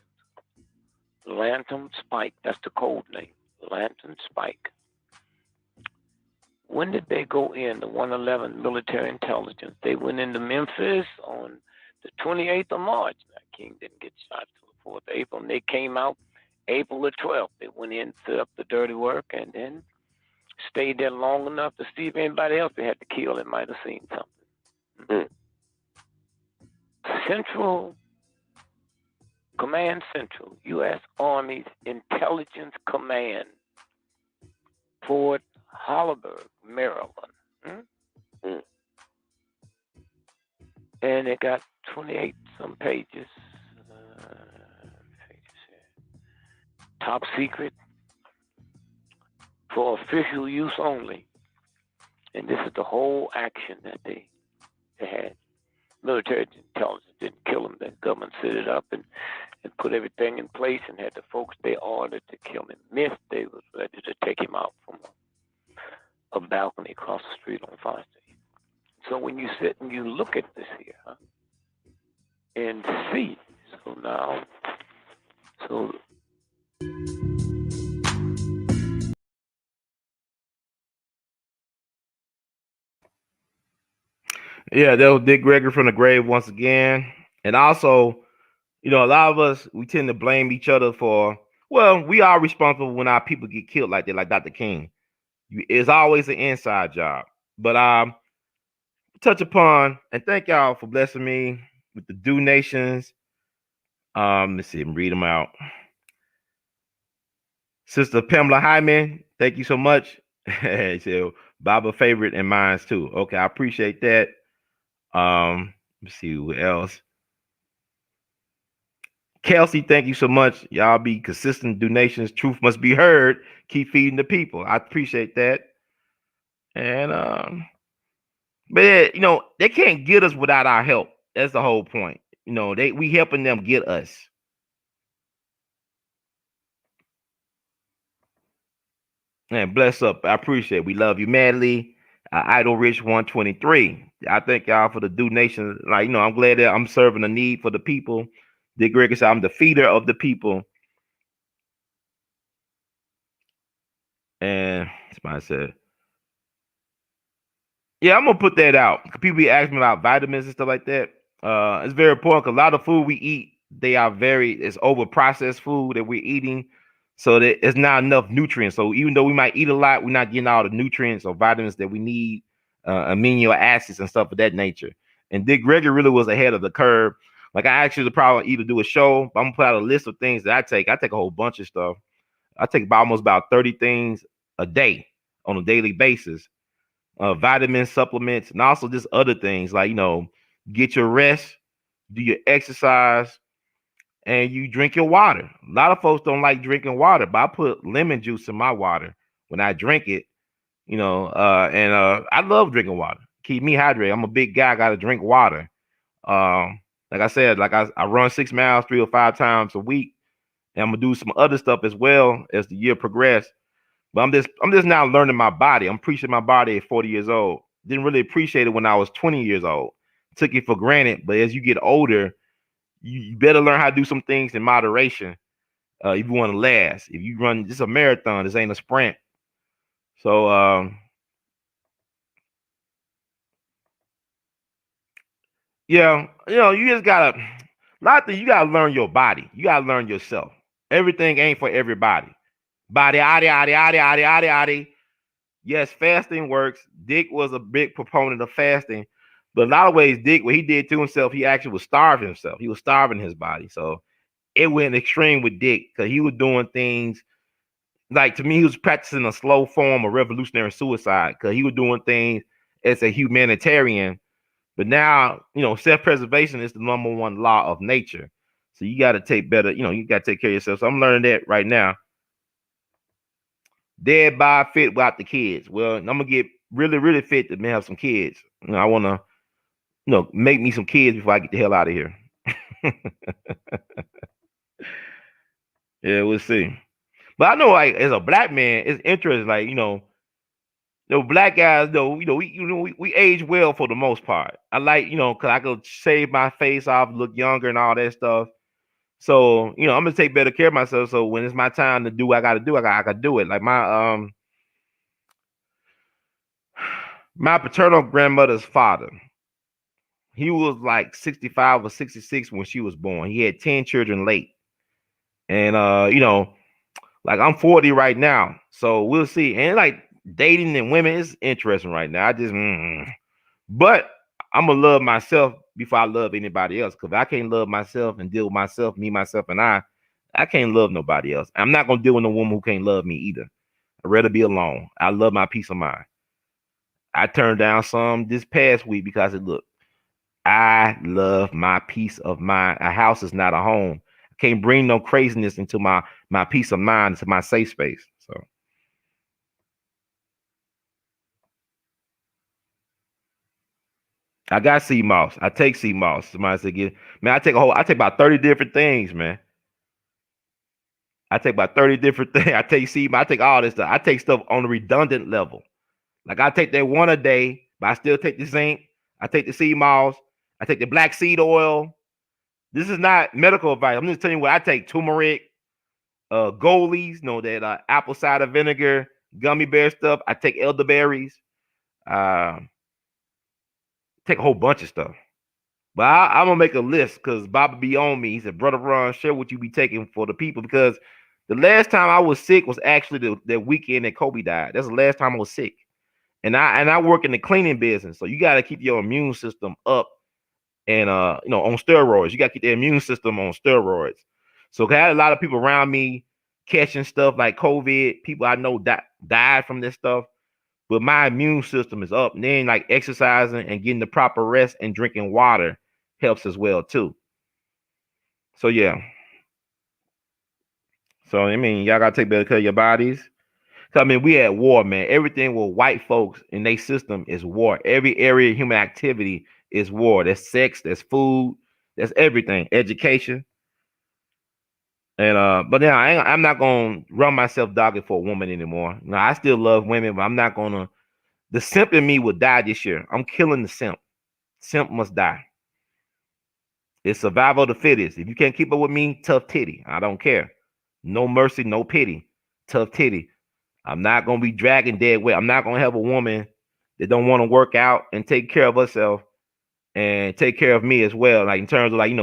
Lantern Spike, that's the code name. Lantern Spike. When did they go in? The 111 military intelligence. They went into Memphis on the 28th of March. Now, King didn't get shot till the 4th of April. And they came out April the 12th. They went in, set up the dirty work, and then stayed there long enough to see if anybody else they had to kill that might have seen something. Central Command Central, U.S. Army Intelligence Command, Fort Hollenberg, Maryland. And it got 28 some pages. Top secret for official use only. And this is the whole action that they had. Military intelligence didn't kill him. The government set it up and put everything in place and had the folks they ordered to kill him. Missed, they was ready to take him out from a balcony across the street on Fire Station. So when you sit and you look at this here, and see, Yeah, that was Dick Gregory from the grave once again. And also, a lot of us, we tend to blame each other for, well, we are responsible when our people get killed like that, like Dr. King. It's always an inside job. But touch upon, and thank y'all for blessing me with the donations. Let's see, read them out. Sister Pamela Hyman, thank you so much. So Baba favorite and mine's too. Okay, I appreciate that. Let's see who else. Kelsey, thank you so much. Y'all be consistent donations. Truth must be heard. Keep feeding the people. I appreciate that. And but yeah, you know, they can't get us without our help. That's the whole point. You know, we helping them get us. Man, bless up. I appreciate it. We love you madly. Idle Rich 123. I thank y'all for the donation. Like, you know, I'm glad that I'm serving a need for the people. Dick Gregory said, I'm the feeder of the people. And somebody said, yeah, I'm gonna put that out. People be asking me about vitamins and stuff like that. It's very important because a lot of food we eat, it's over processed food that we're eating, so that it's not enough nutrients. So even though we might eat a lot, we're not getting all the nutrients or vitamins that we need, amino acids and stuff of that nature. And Dick Gregory really was ahead of the curve. Like I actually probably either do a show, but I'm gonna put out a list of things that I take. I take a whole bunch of stuff. I take almost about 30 things a day on a daily basis. Vitamin supplements, and also just other things like, you know, get your rest, do your exercise, and you drink your water. A lot of folks don't like drinking water, but I put lemon juice in my water when I drink it, you know, and I love drinking water. Keep me hydrated. I'm a big guy, I gotta drink water. Like I said, like I run 6 miles 3 or 5 times a week, and I'm gonna do some other stuff as well as the year progresses. But I'm just now learning my body. I'm appreciating my body at 40 years old. Didn't really appreciate it when I was 20 years old. Took it for granted. But as you get older, you better learn how to do some things in moderation. If you want to last. If you run just a marathon, this ain't a sprint. So yeah, you know, you just gotta a lot of things, you gotta learn your body. You gotta learn yourself. Everything ain't for everybody. Body, adi. Yes, fasting works. Dick was a big proponent of fasting, but in a lot of ways, Dick, what he did to himself, he actually was starving himself. He was starving his body. So it went extreme with Dick because he was doing things like, to me, he was practicing a slow form of revolutionary suicide because he was doing things as a humanitarian. But now, you know, self-preservation is the number one law of nature. So you got to take better, you know, you got to take care of yourself. So I'm learning that right now. Dead by fit without the kids. Well, I'm gonna get really, really fit to have some kids. You know, I wanna, you know, make me some kids before I get the hell out of here. Yeah, we'll see. But I know, like, as a black man, it's interesting. Like, you know, black guys, though, we age well for the most part. I like, you know, because I could shave my face off, look younger, and all that stuff. So, you know, I'm gonna take better care of myself. So when it's my time to do what I gotta do, I gotta do it. Like my paternal grandmother's father, he was like 65 or 66 when she was born. He had 10 children late. And you know, like I'm 40 right now. So we'll see. And like dating and women is interesting right now. I just but I'm gonna love myself before I love anybody else. Cause if I can't love myself and deal with myself, me, myself, and I can't love nobody else. I'm not gonna deal with a woman who can't love me either. I'd rather be alone. I love my peace of mind. I turned down some this past week because it look, I love my peace of mind. A house is not a home. I can't bring no craziness into my peace of mind, into my safe space. So I got sea moss. I take sea moss. Somebody said, man, I take about 30 different things, man. I take about 30 different things. I take sea moss. I take all this stuff. I take stuff on a redundant level. Like I take that one a day, but I still take the zinc. I take the sea moss. I take the black seed oil. This is not medical advice. I'm just telling you what I take: turmeric, goalies, that apple cider vinegar, gummy bear stuff. I take elderberries. Uh, take a whole bunch of stuff. But I'm gonna make a list because Bobby be on me. He said, "Brother Ron, share what you be taking for the people." Because the last time I was sick was actually the weekend that Kobe died. That's the last time I was sick. And I work in the cleaning business, so you got to keep your immune system up and on steroids. You got to keep the immune system on steroids. So I had a lot of people around me catching stuff like COVID. People I know died from this stuff, but my immune system is up. And then like exercising and getting the proper rest and drinking water helps as well too. So yeah. So I mean, y'all gotta take better care of your bodies. I mean, we at war, man. Everything with white folks in their system is war. Every area of human activity is war. That's sex, that's food, that's everything. Education. And but now I'm not gonna run myself dogged for a woman anymore. No, I still love women, but I'm not gonna. The simp in me will die this year. I'm killing the simp. Simp must die. It's survival of the fittest. If you can't keep up with me, tough titty. I don't care. No mercy, no pity. Tough titty. I'm not gonna be dragging dead weight. I'm not gonna have a woman that don't want to work out and take care of herself and take care of me as well. Like in terms of like,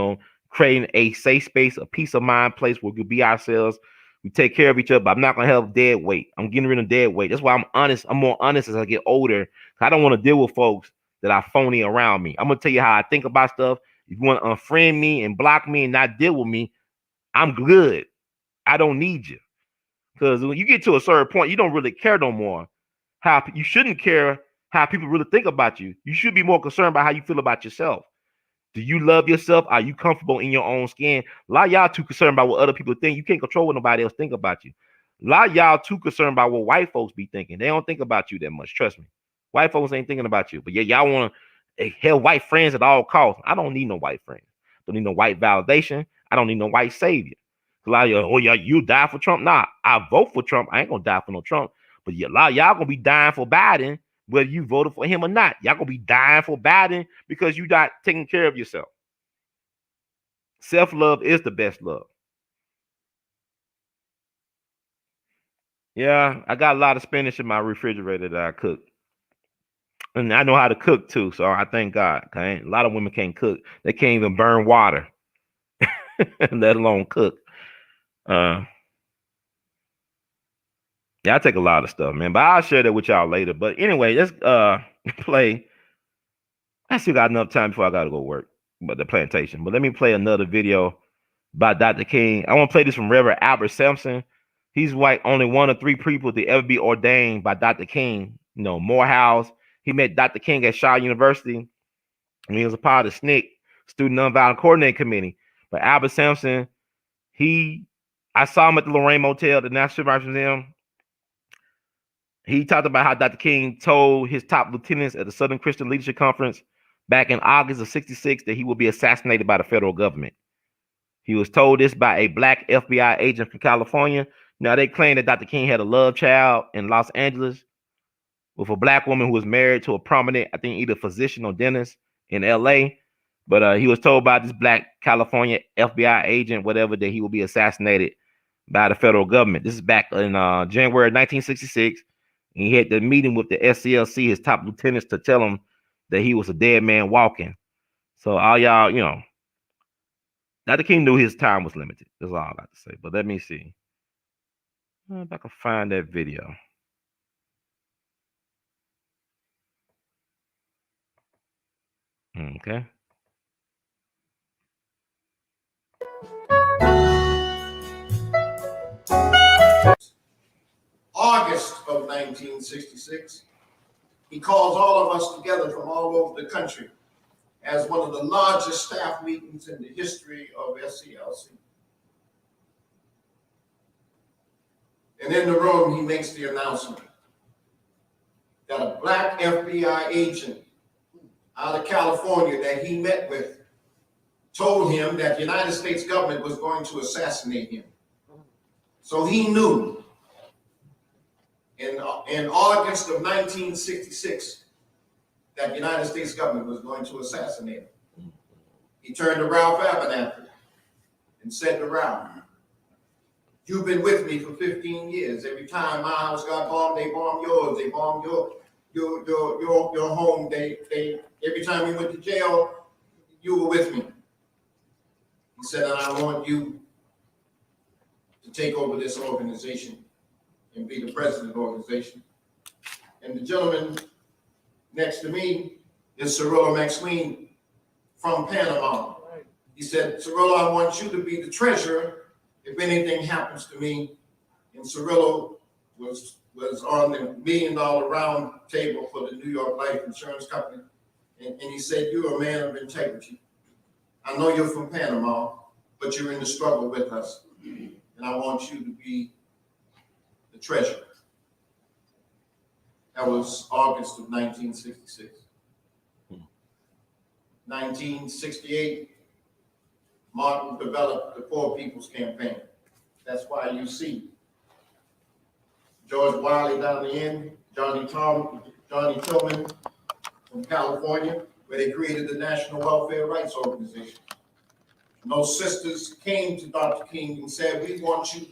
creating a safe space, a peace of mind place where we can be ourselves. We take care of each other, but I'm not gonna have dead weight. I'm getting rid of dead weight. That's why I'm honest. I'm more honest as I get older. I don't want to deal with folks that are phony around me. I'm gonna tell you how I think about stuff. If you want to unfriend me and block me and not deal with me, I'm good. I don't need you. Because when you get to a certain point, you don't really care no more. You shouldn't care how people really think about you. You should be more concerned about how you feel about yourself. Do you love yourself? Are you comfortable in your own skin? A lot of y'all too concerned about what other people think. You can't control what nobody else think about you. A lot of y'all too concerned about what white folks be thinking. They don't think about you that much. Trust me. White folks ain't thinking about you. But yeah, y'all want to have white friends at all costs. I don't need no white friends. Don't need no white validation. I don't need no white savior. A lot of y'all, oh yeah, you die for Trump. Nah, I vote for Trump. I ain't gonna die for no Trump. But yeah, a lot of y'all gonna be dying for Biden, whether you voted for him or not. Y'all gonna be dying for Biden because you not taking care of yourself. Self-love is the best love. Yeah, I got a lot of spinach in my refrigerator that I cook. And I know how to cook too, so I thank God. Okay? A lot of women can't cook. They can't even burn water, let alone cook. Yeah, I take a lot of stuff, man. But I'll share that with y'all later. But anyway, let's play. I still got enough time before I gotta go work. But the plantation. But let me play another video by Dr. King. I want to play this from Reverend Albert Sampson. He's like only one of 3 people to ever be ordained by Dr. King. Morehouse. He met Dr. King at Shaw University, and he was a part of the SNCC, Student Nonviolent Coordinating Committee. But Albert Sampson, I saw him at the Lorraine Motel, the National Civil Rights Museum. He talked about how Dr. King told his top lieutenants at the Southern Christian Leadership Conference back in August of '66 that he would be assassinated by the federal government. He was told this by a black FBI agent from California. Now, they claim that Dr. King had a love child in Los Angeles with a black woman who was married to a prominent, I think, either physician or dentist in L.A. But he was told by this black California FBI agent, whatever, that he will be assassinated by the federal government. This is back in January 1966. And he had the meeting with the SCLC, his top lieutenants, to tell him that he was a dead man walking. So all y'all, Dr. King knew his time was limited. That's all I got to say. But let me see if I can find that video. Okay. August of 1966, he calls all of us together from all over the country as one of the largest staff meetings in the history of SCLC. And in the room, he makes the announcement that a black FBI agent out of California that he met with told him that the United States government was going to assassinate him. So he knew in August of 1966 that the United States government was going to assassinate him. He turned to Ralph Abernathy and said to Ralph, "You've been with me for 15 years. Every time my house got bombed, they bombed yours. They bombed your home. Every time we went to jail, you were with me." He said, "And I want you to take over this organization and be the president of the organization." And the gentleman next to me is Cirillo Maxwell from Panama. He said, "Cirillo, I want you to be the treasurer if anything happens to me And Cirillo was on the $1 million round table for the New York Life Insurance Company. And he said, "You're a man of integrity. I know you're from Panama, but you're in the struggle with us. And I want you to be the treasurer." That was August of 1966. 1968, Martin developed the Poor People's Campaign. That's why you see George Wiley down the end, Johnny Tillman from California, where they created the National Welfare Rights Organization. And those sisters came to Dr. King and said, "We want you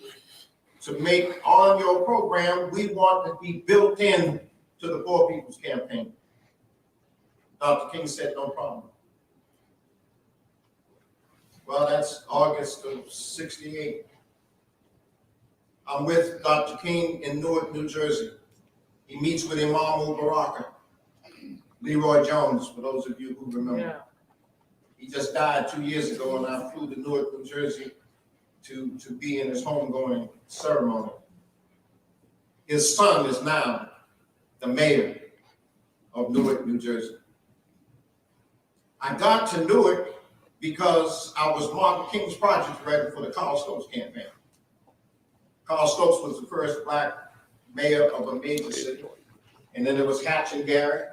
to make on your program, we want to be built in to the Poor People's Campaign." Dr. King said, "No problem." Well, that's August of 68. I'm with Dr. King in Newark, New Jersey. He meets with Imam Baraka, Leroy Jones, for those of you who remember. Yeah. He just died 2 years ago, and I flew to Newark, New Jersey to be in his homegoing ceremony. His son is now the mayor of Newark, New Jersey. I got to Newark because I was Martin King's project director for the Carl Stokes campaign. Carl Stokes was the first black mayor of a major city. And then there was Hatch and Garrett.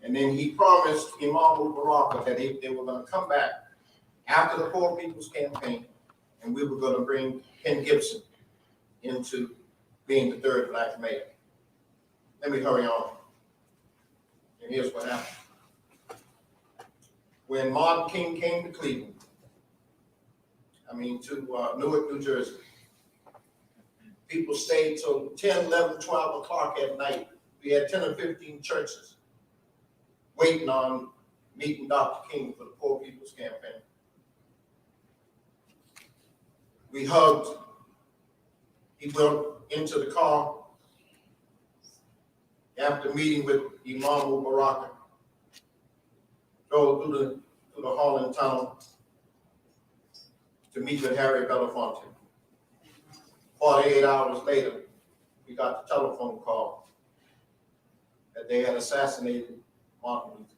And then he promised Imam Baraka that they were going to come back after the Poor People's Campaign, and we were going to bring Ken Gibson into being the third black mayor. Let me hurry on. And here's what happened. When Martin King came to Cleveland, to Newark, New Jersey, people stayed till 10, 11, 12 o'clock at night. We had 10 or 15 churches waiting on meeting Dr. King for the Poor People's Campaign. We hugged. He went into the car after meeting with Imam Baraka. Drove through the Harlem tunnel to meet with Harry Belafonte. 48 hours later, we got the telephone call that they had assassinated Martin Luther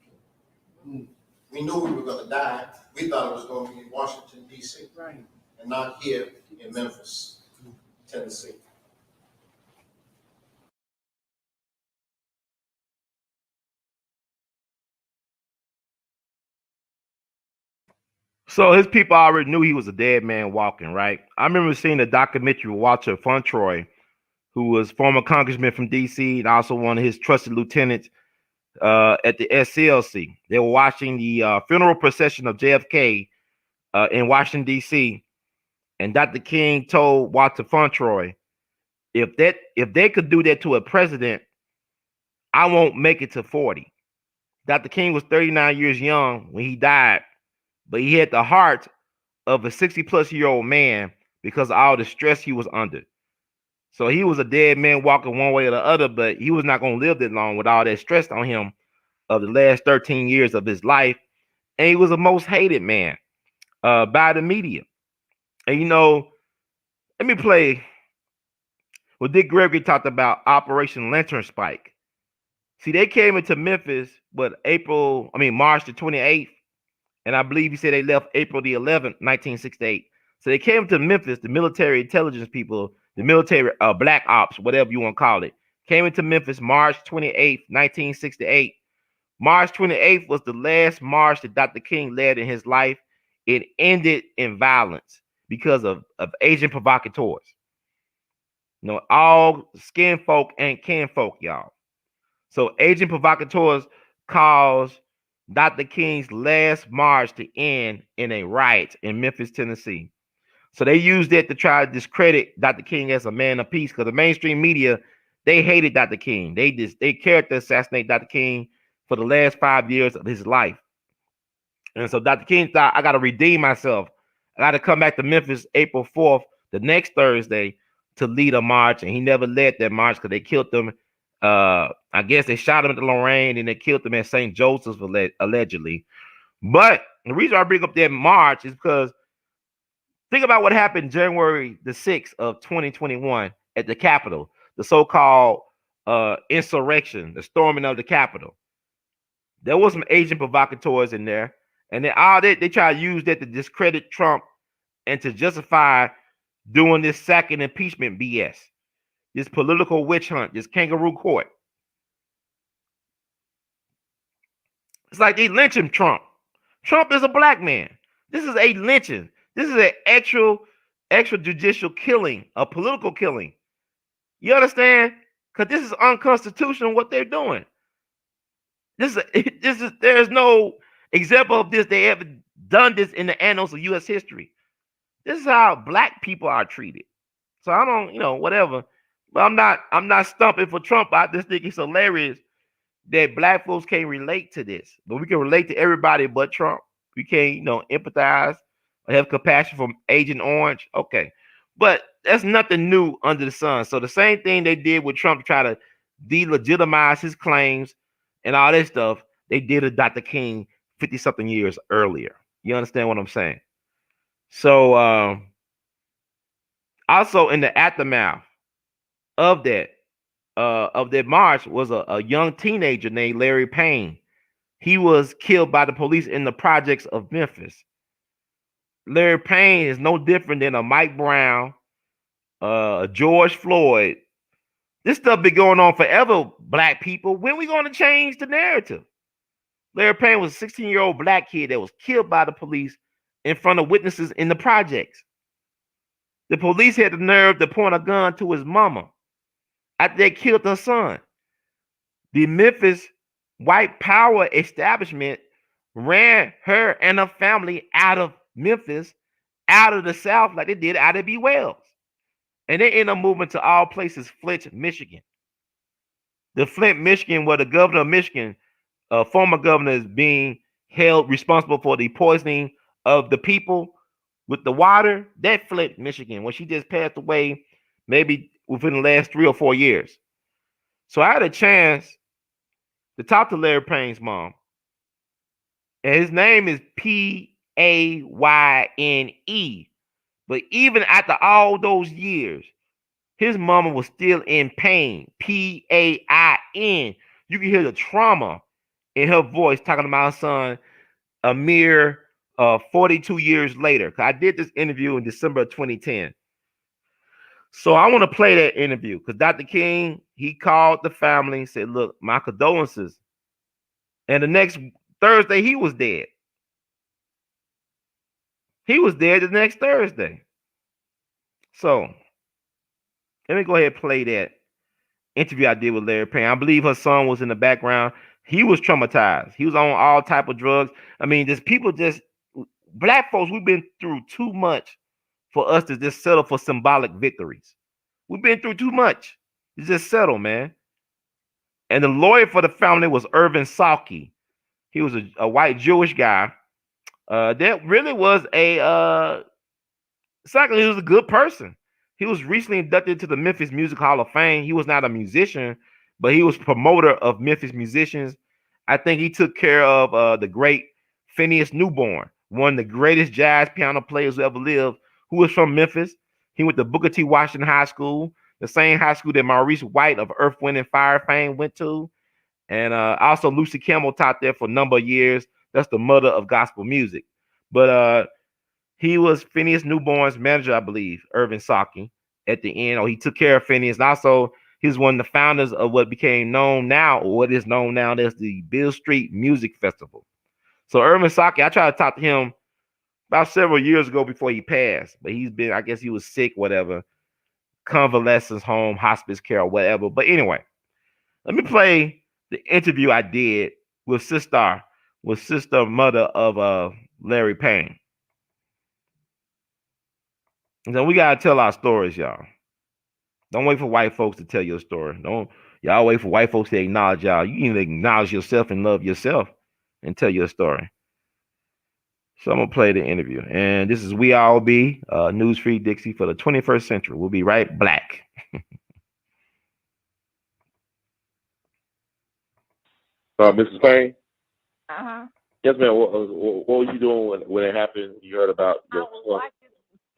King. We knew we were going to die. We thought it was going to be in Washington, D.C., right, and not here in Memphis, Tennessee. So his people already knew he was a dead man walking, right? I remember seeing a documentary with Walter Fontroy, who was former congressman from D.C. and also one of his trusted lieutenants at the SCLC. They were watching the funeral procession of JFK in Washington, D.C., and Dr. King told Walter Fontroy, if they could do that to a president, I won't make it to 40. Dr. King was 39 years young when he died, but he had the heart of a 60-plus-year-old man because of all the stress he was under. So he was a dead man walking one way or the other, but he was not going to live that long with all that stress on him of the last 13 years of his life. And he was the most hated man by the media. And, let me play what Dick Gregory talked about Operation Lantern Spike. See, they came into Memphis, March the 28th. And I believe he said they left April the 11th, 1968. So they came to Memphis, the military intelligence people, the military black ops, whatever you want to call it, came into Memphis March 28th, 1968. March 28th was the last march that Dr. King led in his life. It ended in violence because of agent provocateurs. All skin folk ain't kin folk, y'all. So agent provocateurs caused Dr. King's last march to end in a riot in Memphis, Tennessee. So they used it to try to discredit Dr. King as a man of peace, because the mainstream media, they hated Dr. King. They character assassinate Dr. King for the last 5 years of his life. And so Dr. King thought, I got to redeem myself. I got to come back to Memphis April 4th, the next Thursday, to lead a march. And he never led that march because they killed him. I guess they shot him at the Lorraine and they killed him at St. Joseph's allegedly. But the reason I bring up that march is because think about what happened January the 6th of 2021 at the Capitol, the so-called insurrection, the storming of the Capitol. There was some agent provocateurs in there, and they try to use that to discredit Trump and to justify doing this second impeachment BS, this political witch hunt, this kangaroo court. It's like they lynching Trump. Trump is a black man. This is a lynching. This is an extrajudicial killing, a political killing. You understand? Because this is unconstitutional what they're doing. There's no example of this they ever done this in the annals of U.S. history. This is how black people are treated. So I don't, whatever. But I'm not stumping for Trump. I just think it's hilarious that black folks can't relate to this, but we can relate to everybody but Trump. We can't, empathize or have compassion for Agent Orange. Okay. But that's nothing new under the sun. So the same thing they did with Trump to try to delegitimize his claims and all this stuff, they did to Dr. King 50-something years earlier. You understand what I'm saying? So also in the aftermath of that march was a young teenager named Larry Payne. He was killed by the police in the projects of Memphis. Larry Payne is no different than a Mike Brown, George Floyd. This stuff been going on forever, black people. When we going to change the narrative? Larry Payne was a 16-year-old black kid that was killed by the police in front of witnesses in the projects. The police had the nerve to point a gun to his mama after they killed her son. The Memphis white power establishment ran her and her family out of Memphis, out of the South, like they did out of B. Wells. And they ended up moving to all places, Flint, Michigan. The Flint, Michigan, where the governor of Michigan, former governor, is being held responsible for the poisoning of the people with the water. That Flint, Michigan, when she just passed away, maybe within the last 3 or 4 years. So I had a chance to talk to Larry Payne's mom. And his name is Payne. But even after all those years, his mama was still in pain. Pain. You can hear the trauma in her voice talking about her son a mere 42 years later. I did this interview in December of 2010. So I want to play that interview because Dr. King, he called the family and said, look, my condolences. And the next Thursday, he was dead. He was dead the next Thursday. So let me go ahead and play that interview I did with Larry Payne. I believe her son was in the background. He was traumatized. He was on all type of drugs. I mean, black folks, we've been through too much for us to just settle for symbolic victories. We've been through too much. You just settle, man. And the lawyer for the family was Irvin Salke. He was a white Jewish guy. That really was Salke, he was a good person. He was recently inducted to the Memphis Music Hall of Fame. He was not a musician, but he was promoter of Memphis musicians. I think he took care of the great Phineas Newborn, one of the greatest jazz piano players who ever lived, who was from Memphis. He went to Booker T. Washington High School, the same high school that Maurice White of Earth, Wind, and Fire fame went to. And also Lucy Campbell taught there for a number of years. That's the mother of gospel music. But he was Phineas Newborn's manager, I believe, Irvin Salke, at the end. Or he took care of Phineas. And also, he was one of the founders of what became known now, or what is known now as the Beale Street Music Festival. So Irvin Salke, I tried to talk to him about several years ago before he passed. But he's been, I guess he was sick, whatever, convalescence home, hospice care, or whatever. But anyway, let me play the interview I did with sister mother of Larry Payne. And then we gotta tell our stories, y'all. Don't wait for white folks to tell your story. Don't y'all wait for white folks to acknowledge y'all. You need to acknowledge yourself and love yourself and tell your story. So I'm gonna play the interview. And this is We All Be Newsfeed Dixie for the 21st century. We'll be right back. Mrs. Payne? Uh-huh. Yes, ma'am. What were you doing when it happened? You heard about I was watching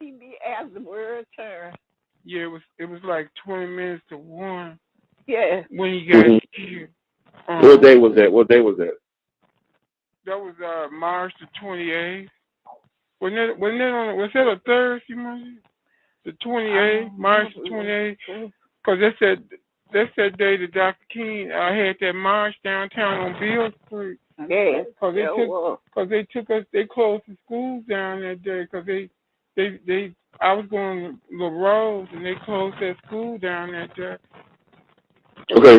TV as the word turned. Yeah, it was like 20 minutes to 1. Yeah. When he got here. What day was that? What day was that? That was March the 28th. Was that a Thursday, Monday? The 28th, March the 28th. Because that's that day that Dr. King had that march downtown on Beale Street. Yeah. Because they closed the schools down that day. Because I was going to La Rose and they closed that school down that day. Okay,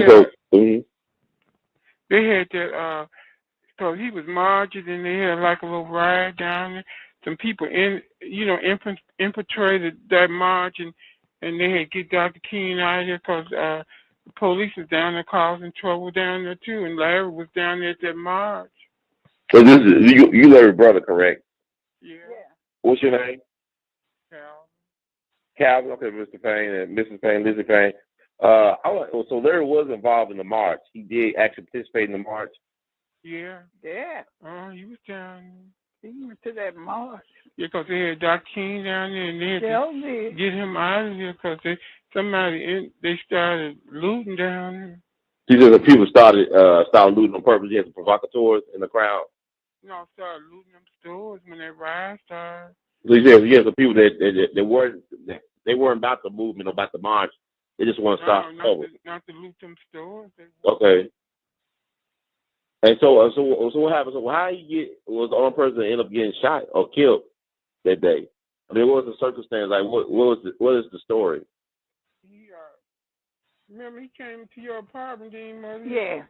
They had that. So he was marching, and they had like a little riot down there. Some people infiltrated that march, and they had to get Dr. King out of here because the police was down there causing trouble down there too. And Larry was down there at that march. So this is you Larry's brother, correct? Yeah. What's your name? Calvin. Calvin. Okay, Mr. Payne and Mrs. Payne, Lizzie Payne. So Larry was involved in the march. He did actually participate in the march. Yeah. Yeah. He was down there. He went to that march. Yeah, because they had Dr. King down there, and they had to get him out of here because they started looting down there. These are the people started looting on purpose. You had the provocateurs in the crowd. No, started looting them stores when that riot started. So you had the people that weren't about the movement or about the march. They just want to stop trouble. Not to loot them stores. Okay. And so what happened? So how was the only person that ended up getting shot or killed that day? I mean, what was the circumstance? Like, what is the story? Remember, he came to your apartment, didn't he? Yeah.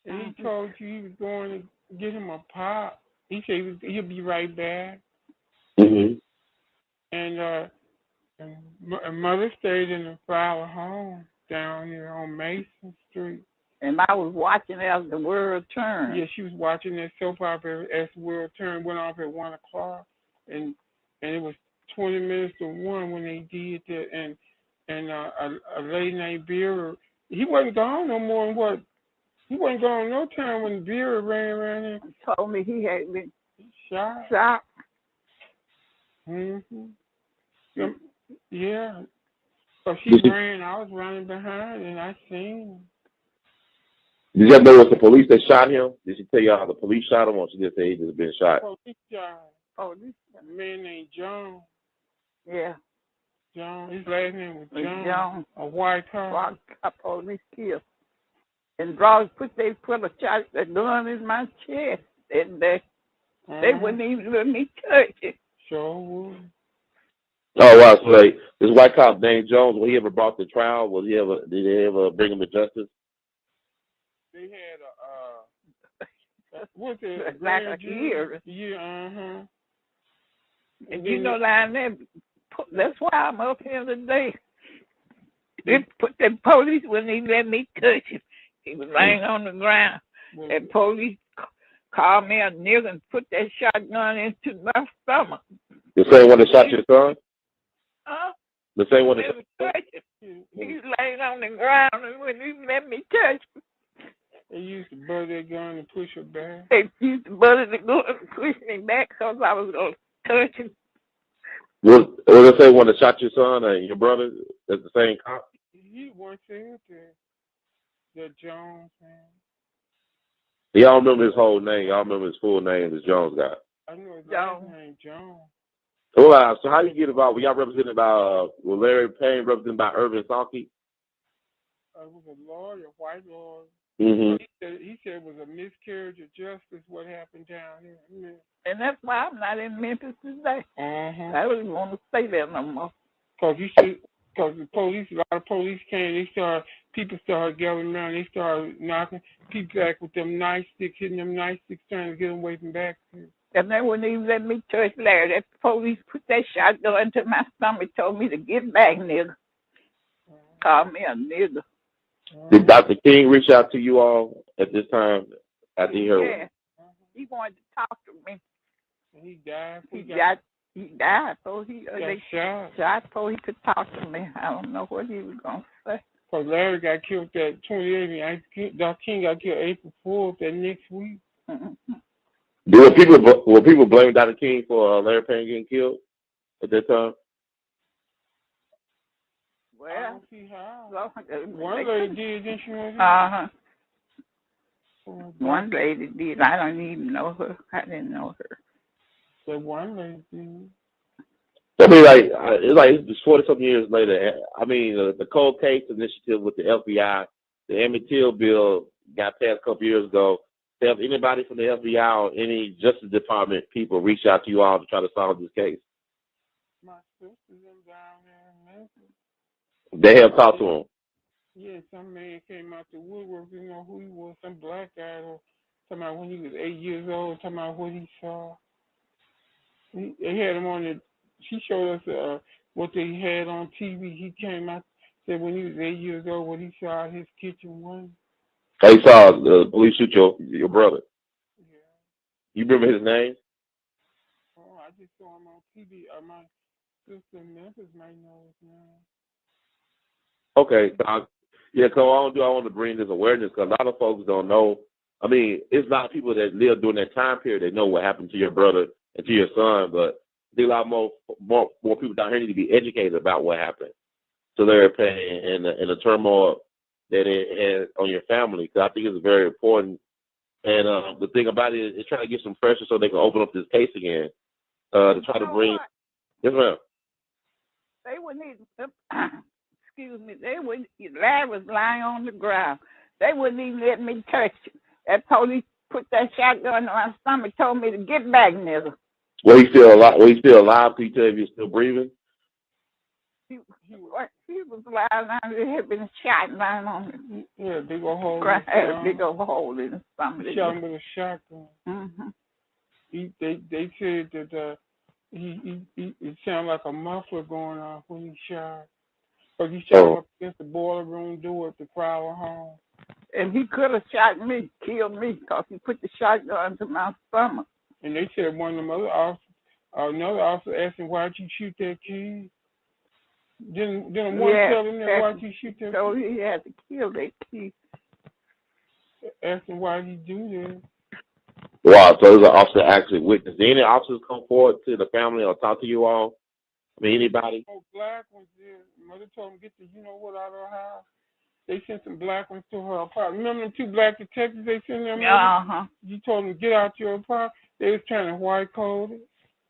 And he told you he was going to get him a pop. He said he'll be right back. Mm-hmm. And Mother stayed in the flower home down here on Mason Street. And I was watching as the world turned. Yeah, she was watching that soap opera as the world turned. Went off at 1 o'clock, and it was 20 minutes to 1 when they did that. And a lady named Vera, he wasn't gone no more than what? He wasn't gone no time when Vera ran around there. He told me he had been shot. Mm-hmm. Yeah. So she ran. I was running behind, and I seen him. Did you know it was the police that shot him? Did she tell you how the police shot him, or she just say he just been shot? Police shot. A man named John. Yeah. John. His last name was John. A white car. White car police killed. And brothers put a gun in my chest, and they wouldn't even let me touch it. Sure would. Oh wow! So this white cop named Jones, was he ever brought to trial? Did they ever bring him to justice? They had what's it? Like a year. Yeah, And you know, that's why I'm up here today. They put the police wouldn't even let me touch him. He was laying on the ground. And police called me a nigger and put that shotgun into my stomach. The same one that shot your son? The same one that shot him. He was laying on the ground and wouldn't even let me touch him. They used to butter that gun and push her back. They used to butter the gun and push me back because I was going to touch him. Was the same one that shot your son and your brother? That's the same cop? He once said that Jones, man. Y'all remember his whole name. Y'all remember his full name, this Jones guy. I know his last name, Jones. So how do you get involved? Were y'all represented by, Larry Payne represented by Irvin Salke? It was a lawyer, white lawyer. Mm-hmm. He said it was a miscarriage of justice what happened down here. Yeah. And that's why I'm not in Memphis today. I don't even want to stay there no more. Because the police, a lot of police came, people started gathering around, they started knocking people back with them nightsticks, hitting them nightsticks, trying to get them away from back. And they wouldn't even let me touch Larry. That police put that shotgun into my stomach, told me to get back, nigga. Called me a nigga. Did Dr. King reach out to you all at this time after he heard? Yeah. He wanted to talk to me. He died. He died, so they shot so he could talk to me. I don't know what he was going to say. Because Larry got killed that 28th. Dr. King got killed April 4th that next week. Mm-hmm. Were people blaming Dr. King for Larry Payne getting killed at that time? Well, I don't see how. well, One lady did, didn't she? Uh-huh. One lady did. I don't even know her. I didn't know her. The one lady did. I mean, like it's 40-something years later. I mean, the cold case initiative with the FBI, the Emmett Till bill got passed a couple years ago. Have anybody from the FBI or any Justice Department people reach out to you all to try to solve this case? My sister's down there in Memphis. They have talked to him. Yeah, some man came out the woodwork. You know who he was? Some black guy. Talking about when he was 8 years old. Talking about what he saw. They had him on the. She showed us what they had on TV. He came out, said when he was 8 years old, what he saw out his kitchen window. They saw the police shoot your brother. Yeah. You remember his name? Oh, I just saw him on TV. My sister in Memphis might know his name. Okay. Yeah, so I want to bring this awareness because a lot of folks don't know. I mean, it's a lot of people that live during that time period that know what happened to your brother and to your son, but I think a lot more people down here need to be educated about what happened to their pain and the turmoil that it has on your family. Because I think it's very important. And the thing about it is trying to get some pressure so they can open up this case again to try to bring. What? Yes, ma'am. They wouldn't even, excuse me, Larry was lying on the ground. They wouldn't even let me touch him. That police put that shotgun on my stomach, told me to get back, nigga. Well, he's still alive. Well, he's still alive. Can you tell if he's still breathing? He was lying down there, had been shot lying on him. Yeah, big old hole. Had a big old hole in his stomach. Shot him with a shotgun. Mm-hmm. They said that it sounded like a muffler going off when he shot. Because he shot him up against the boiler room door at the Crowder home. And he could have shot me, killed me, because he put the shotgun to my stomach. And they said one of them other officers, another officer asked him, why'd you shoot that kid? Didn't one tell him that why'd you shoot that kid? So he had to kill that kid. Asked him why'd he do that. Wow, so there's an officer actually witnessed. Did any officers come forward to the family or talk to you all? I mean, anybody? Oh, black ones there. Mother told him get the out of her house. They sent some black ones to her apartment. Remember them 2 black detectives they sent them? Uh-huh. You told them get out your apartment. They was trying to white code it.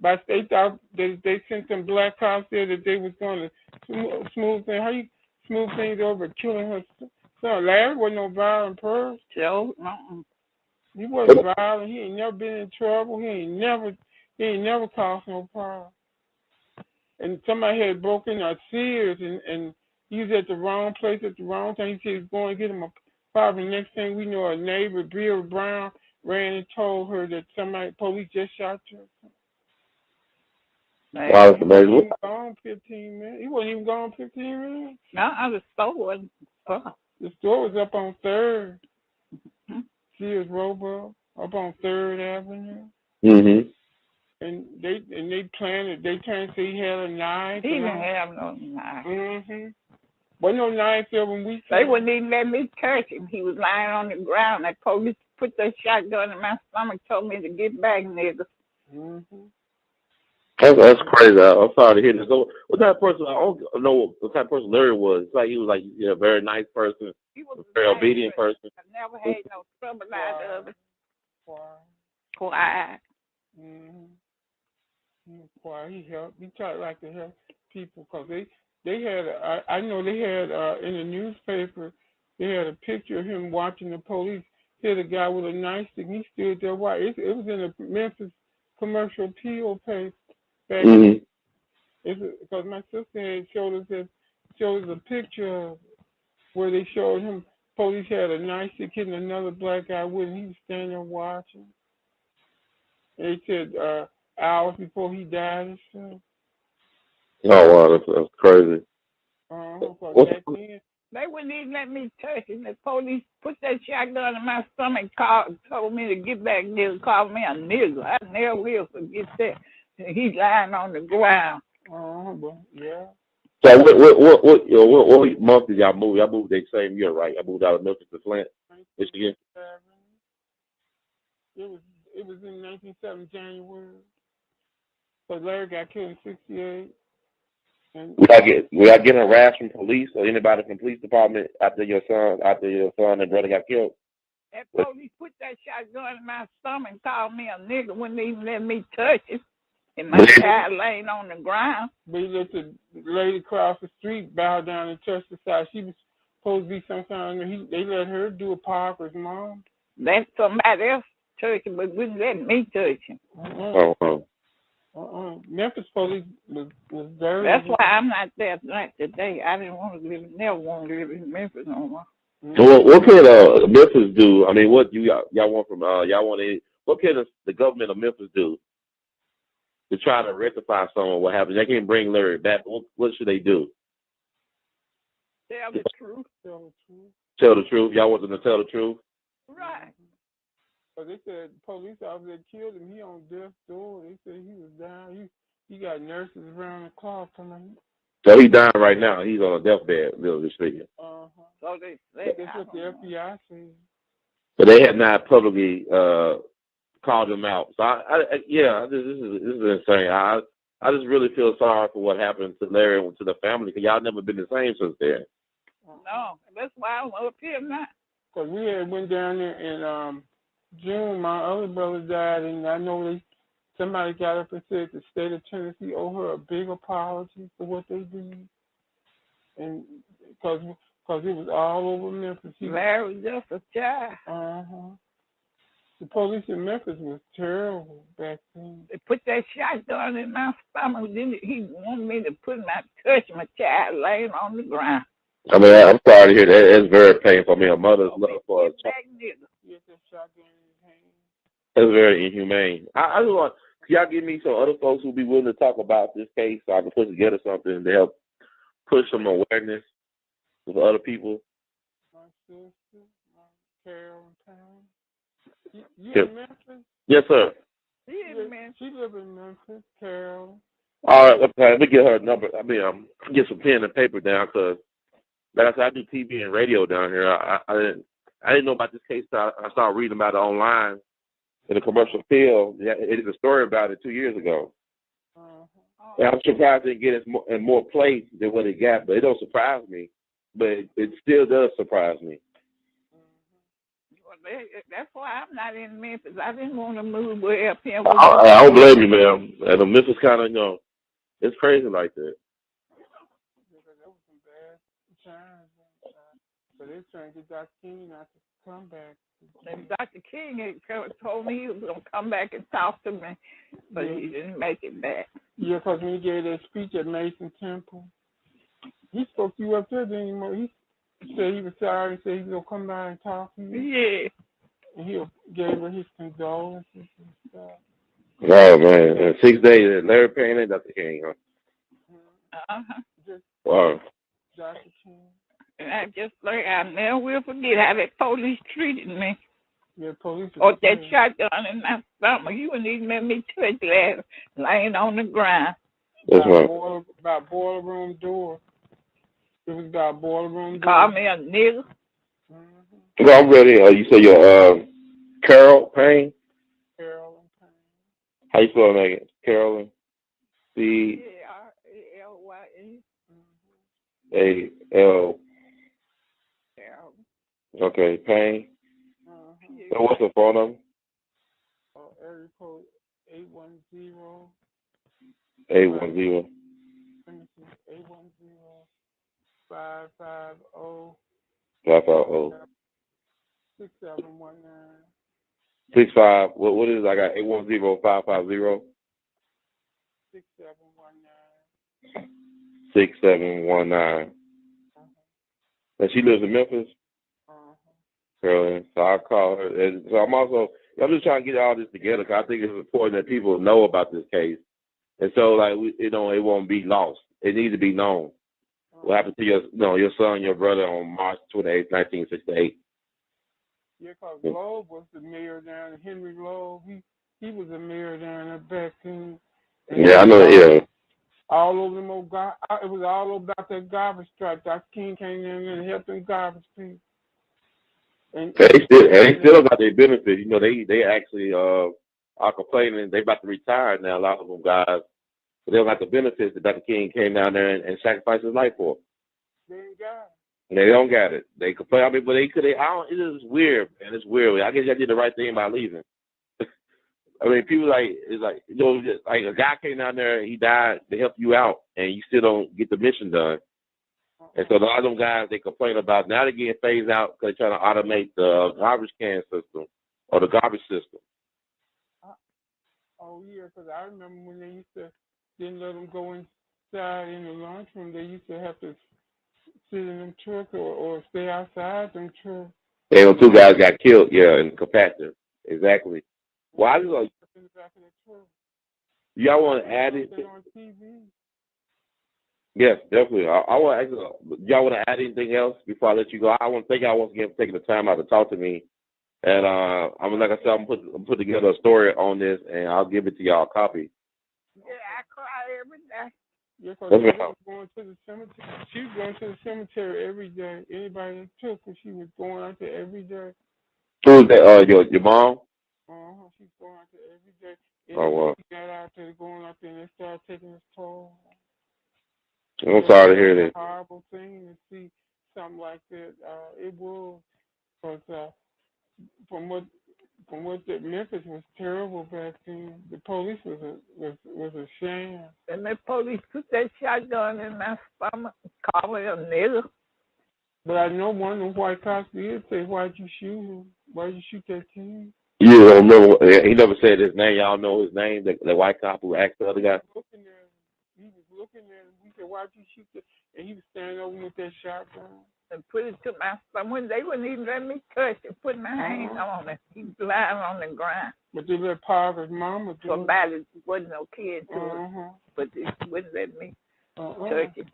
But they thought they sent them black cops there that they was going to smooth things. How you smooth things over killing her son? Larry wasn't no violent person. So, He wasn't violent. He ain't never been in trouble. He ain't never caused no problem. And somebody had broken our Sears and he was at the wrong place at the wrong time. He said he was going to get him a problem. The next thing we know, a neighbor, Bill Brown, ran and told her that police just shot her. Wow, that's amazing. He wasn't even gone 15 minutes. He wasn't even gone 15 minutes. No, the store wasn't up. The store was up on 3rd. Sears Roebuck, up on 3rd Avenue. Mm-hmm. And they planned it. They trying to say he had a knife. He didn't have no knife. Mm-hmm. Wasn't no knife there when we They wouldn't even let me touch him. He was lying on the ground. That police put that shotgun in my stomach, told me to get back, nigga. Mm-hmm. That's crazy. I'm sorry to hear this. So, what type of person? I don't know what type of person Larry was. It's like he was a very nice person. He was a very obedient person. I never had no trouble out of it. Quiet. Quiet. Mm-hmm. He was quiet. He helped. He tried like to help people because they had. I know they had in the newspaper. They had a picture of him watching the police hit a guy with a nightstick. He stood there. Why? It was in the Memphis commercial appeal paper. Mm-hmm. Because my sister had showed us a picture of where they showed him. Police had a nightstick hitting another black guy with him. He was standing there watching. And they said hours before he died and stuff. Oh wow, that's crazy. They wouldn't even let me touch him. The police put that shotgun in my stomach, told me to get back there, called me a nigger. I never will forget that. He's lying on the ground. Yeah. So what month did y'all move? Y'all moved that same year, right? Y'all moved out of Memphis to Flint, Michigan. It was in 1970 January. So Larry got killed in 68, We are getting harassed from police or anybody from police department after your son and brother got killed. That police put that shotgun in my stomach and called me a nigga, wouldn't even let me touch it. And my child laying on the ground. But he let the lady across the street bow down and touch the side. She was supposed to be some kind of, they let her do a par for his mom. That's somebody else touching, but wouldn't let me touch him. Memphis police was very. That's why I'm not there tonight today. I didn't want to live, never want to live in Memphis no more. So what can Memphis do? I mean, what y'all want from what can the government of Memphis do to try to rectify some of what happened? They can't bring Larry back. What should they do? Tell the truth. Tell the truth. Y'all want them to tell the truth? Right. But they said the police officer that killed him, he on death's door. They said he was down. He got nurses around the clock coming. So he's dying right now. He's on a deathbed, literally speaking. So that's what the FBI said. But they had not publicly called him out. So this is insane. I just really feel sorry for what happened to Larry and to the family, because y'all never been the same since then. No, that's why I'm up here now. Because we had went down there in June. My other brother died, and I know somebody got up and said the state of Tennessee owe her a big apology for what they did, and because it was all over Memphis. Larry was just a child. The police in Memphis was terrible back then. They put that shotgun in my stomach. Then he wanted me to touch my child laying on the ground. I mean, I'm sorry to hear that. It's very painful. I mean, a mother's love for a child. That's very inhumane. I just want, can y'all give me some other folks who be willing to talk about this case so I can put together something to help push some awareness with other people? My sister, Carol and You Yes. in Memphis? Yes, sir. She live in Memphis, Carol. All right, okay. Let me get her number. I mean, get some pen and paper down, because, like I said, I do TV and radio down here. I didn't know about this case. I started reading about it online in the commercial field. It is a story about it 2 years ago. And I'm surprised it didn't get in more place than what it got, but it don't surprise me. But it still does surprise me. That's why I'm not in Memphis. I didn't want to move way up here. I don't blame you, ma'am. And Memphis kind of, it's crazy like that. That was some bad times. But they're trying to get Dr. King not to come back. And Dr. King told me he was going to come back and talk to me, but he didn't make it back. Yeah, because when he gave that speech at Mason Temple, he spoke to you up there, didn't he said he was sorry. He said he was going to come by and talk to you. Yeah. And he gave her his condolences and stuff. Oh, man. In 6 days, Larry Payne and Dr. King, huh? Wow. Dr. King. And I just learned, I never will forget how that police treated me. Yeah, police. Or that shotgun in my stomach. You wouldn't even let me touch that laying on the ground. By boiler room door. It was by boiler room door. Call me a nigga. Well, I'm ready. You say you're Carol Payne? Carolyn Payne. How you spell that? Carolyn? C. A.L.L. Okay, Payne. So what's the phone number? Area code 810. 810. 550. 550. 6719. 65. What is it? I got 810 550. 6719. 6719. And she lives in Memphis? Carolyn. So I'll call her. And so I'm just trying to get all this together, because I think it's important that people know about this case. And so, it won't be lost. It needs to be known. What happened to your son, your brother, on March 28, 1968? Yeah, because Loeb was the mayor down there. Henry Loeb, he was the mayor down there back then. Yeah, I know. Yeah. All over them it was all about that garbage truck. Dr. King came in and helped them garbage people. And they still got their benefits. They actually are complaining they about to retire now. A lot of them guys, But they don't got the benefits that Dr. King came down there and sacrificed his life for. They ain't got it. They don't got it. They complain. I mean, but they could. I don't. It is weird, man. It's weird. I guess I did the right thing by leaving. I mean, people it's like just like a guy came down there, he died to help you out, and you still don't get the mission done. And so a lot of them guys they complain about now they're getting phased out because they're trying to automate the garbage can system or the garbage system. Oh yeah, because I remember when they used to didn't let them go inside in the lunchroom. They used to have to sit in them trucks or stay outside them trucks. Yeah, those two guys got killed. Yeah, in the compactor. Exactly. Well, I just like in the back of the truck. Y'all want to add it? On TV. Yes, definitely. I want. Y'all want to add anything else before I let you go? I want to thank y'all once again for taking the time out to talk to me. And I mean, like I said, I'm put together a story on this, and I'll give it to y'all a copy. Yeah, I cry every day. Yeah, because she was going to the cemetery. She was going to the cemetery every day. Anybody that took her, she was going out there every day. Who was that? Your mom? She's going out there every day. Oh, wow. She got out there going out there and they started taking this toll. I'm sorry to hear that. It's a horrible thing to see something like that. It was, because from what that Memphis was terrible back then. The police was a sham. And the police put that shotgun in my stomach, call it a nigger. But I know one of the white cops did say, "Why'd you shoot him? Why'd you shoot that kid?" You don't remember? He never said his name. Y'all know his name. The white cop who asked the other guy. He was looking at him. He said, "Why'd you shoot that?" And he was standing over with that shotgun. And put it to my stomach. They wouldn't even let me touch it. Put my hand on it. He was lying on the ground. But they let Parker's mama do it. Somebody wasn't no kid to it, but they wouldn't let me touch it.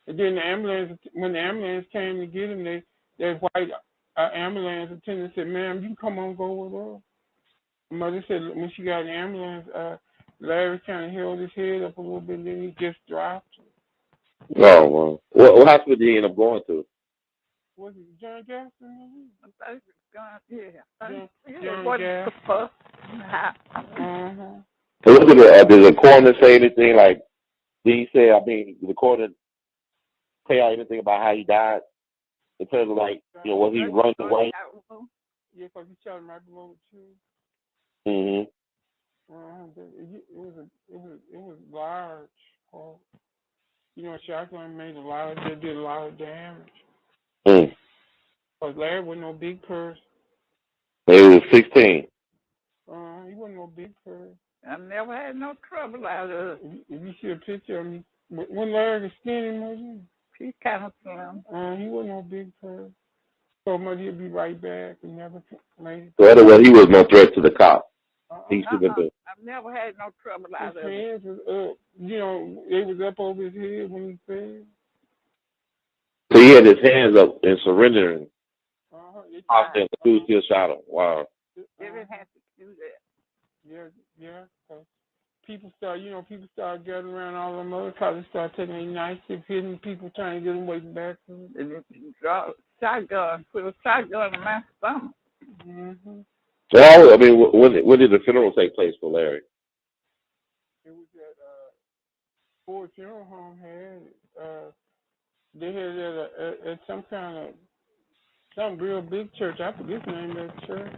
And then when the ambulance came to get him, that white ambulance attendant said, "Ma'am, you can come on, go with us." Mother said when she got an ambulance, Larry kind of held his head up a little bit, and then he just dropped. Oh, well. What hospital did he end up going to? Was it John Jackson? I think it's John, yeah. John Jackson. Did the coroner say anything like, did he say, did the coroner say anything about how he died? In terms of like, was he running away? Yeah, because he shot him right below the chin. Mm-hmm. It was large. Shotgun did a lot of damage. Because Larry wasn't no big person. He was 16. He wasn't no big person. I've never had no trouble out of it. If you see a picture of me, when Larry was skinny, wasn't he? He kind of slim. He wasn't no big person. So much he'd be right back and never made it. So otherwise, he was no threat to the cops. I've never had no trouble out of it. His hands was up. They was up over his head when he fell. So he had his hands up and surrendering. After the two still shot him. Wow. They didn't have to do that. Yeah. People start gathering around all them other cops. They start taking a knife, hitting people, trying to get them waiting back. And it dropped shotgun. Put a shotgun in my stomach. Mm-hmm. So when did the funeral take place for Larry? It was at Ford Funeral Home. They had it at some real big church. I forget the name of that church.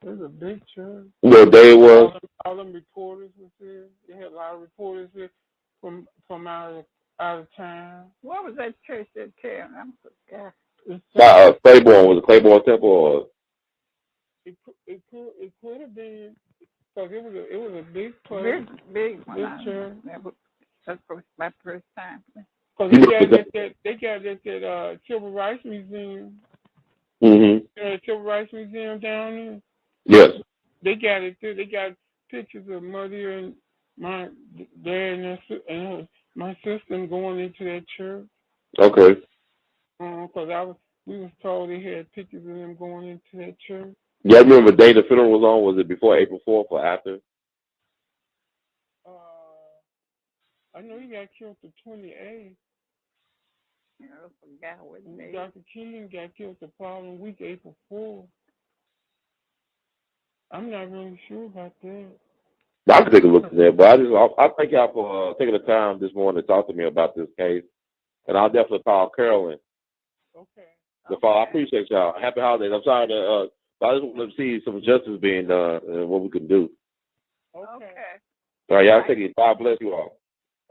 It was a big church. What day it was? All them reporters was there. They had a lot of reporters there from out of town. What was that church that town? I forgot. Claiborne. Was it Claiborne Temple or? It could have been, because it was a big place. Big church. That's my first time. Because they got that Civil Rights Museum. Mm-hmm. Civil Rights Museum down there. Yes. They got it too. They got pictures of Mother and my dad and my sister going into that church. Okay. Because we was told they had pictures of them going into that church. Yeah, I remember the day the funeral was on. Was it before April 4th or after? I know he got killed the 28th. I forgot what day. Dr. King got killed the following week, April 4th. I'm not really sure about that. I can take a look at that, but I thank y'all for taking the time this morning to talk to me about this case, and I'll definitely call Carolyn. Okay. I appreciate y'all. Happy holidays. I'm sorry to, I just want to see some justice being done and what we can do. Okay. All right, y'all take it. God bless you all.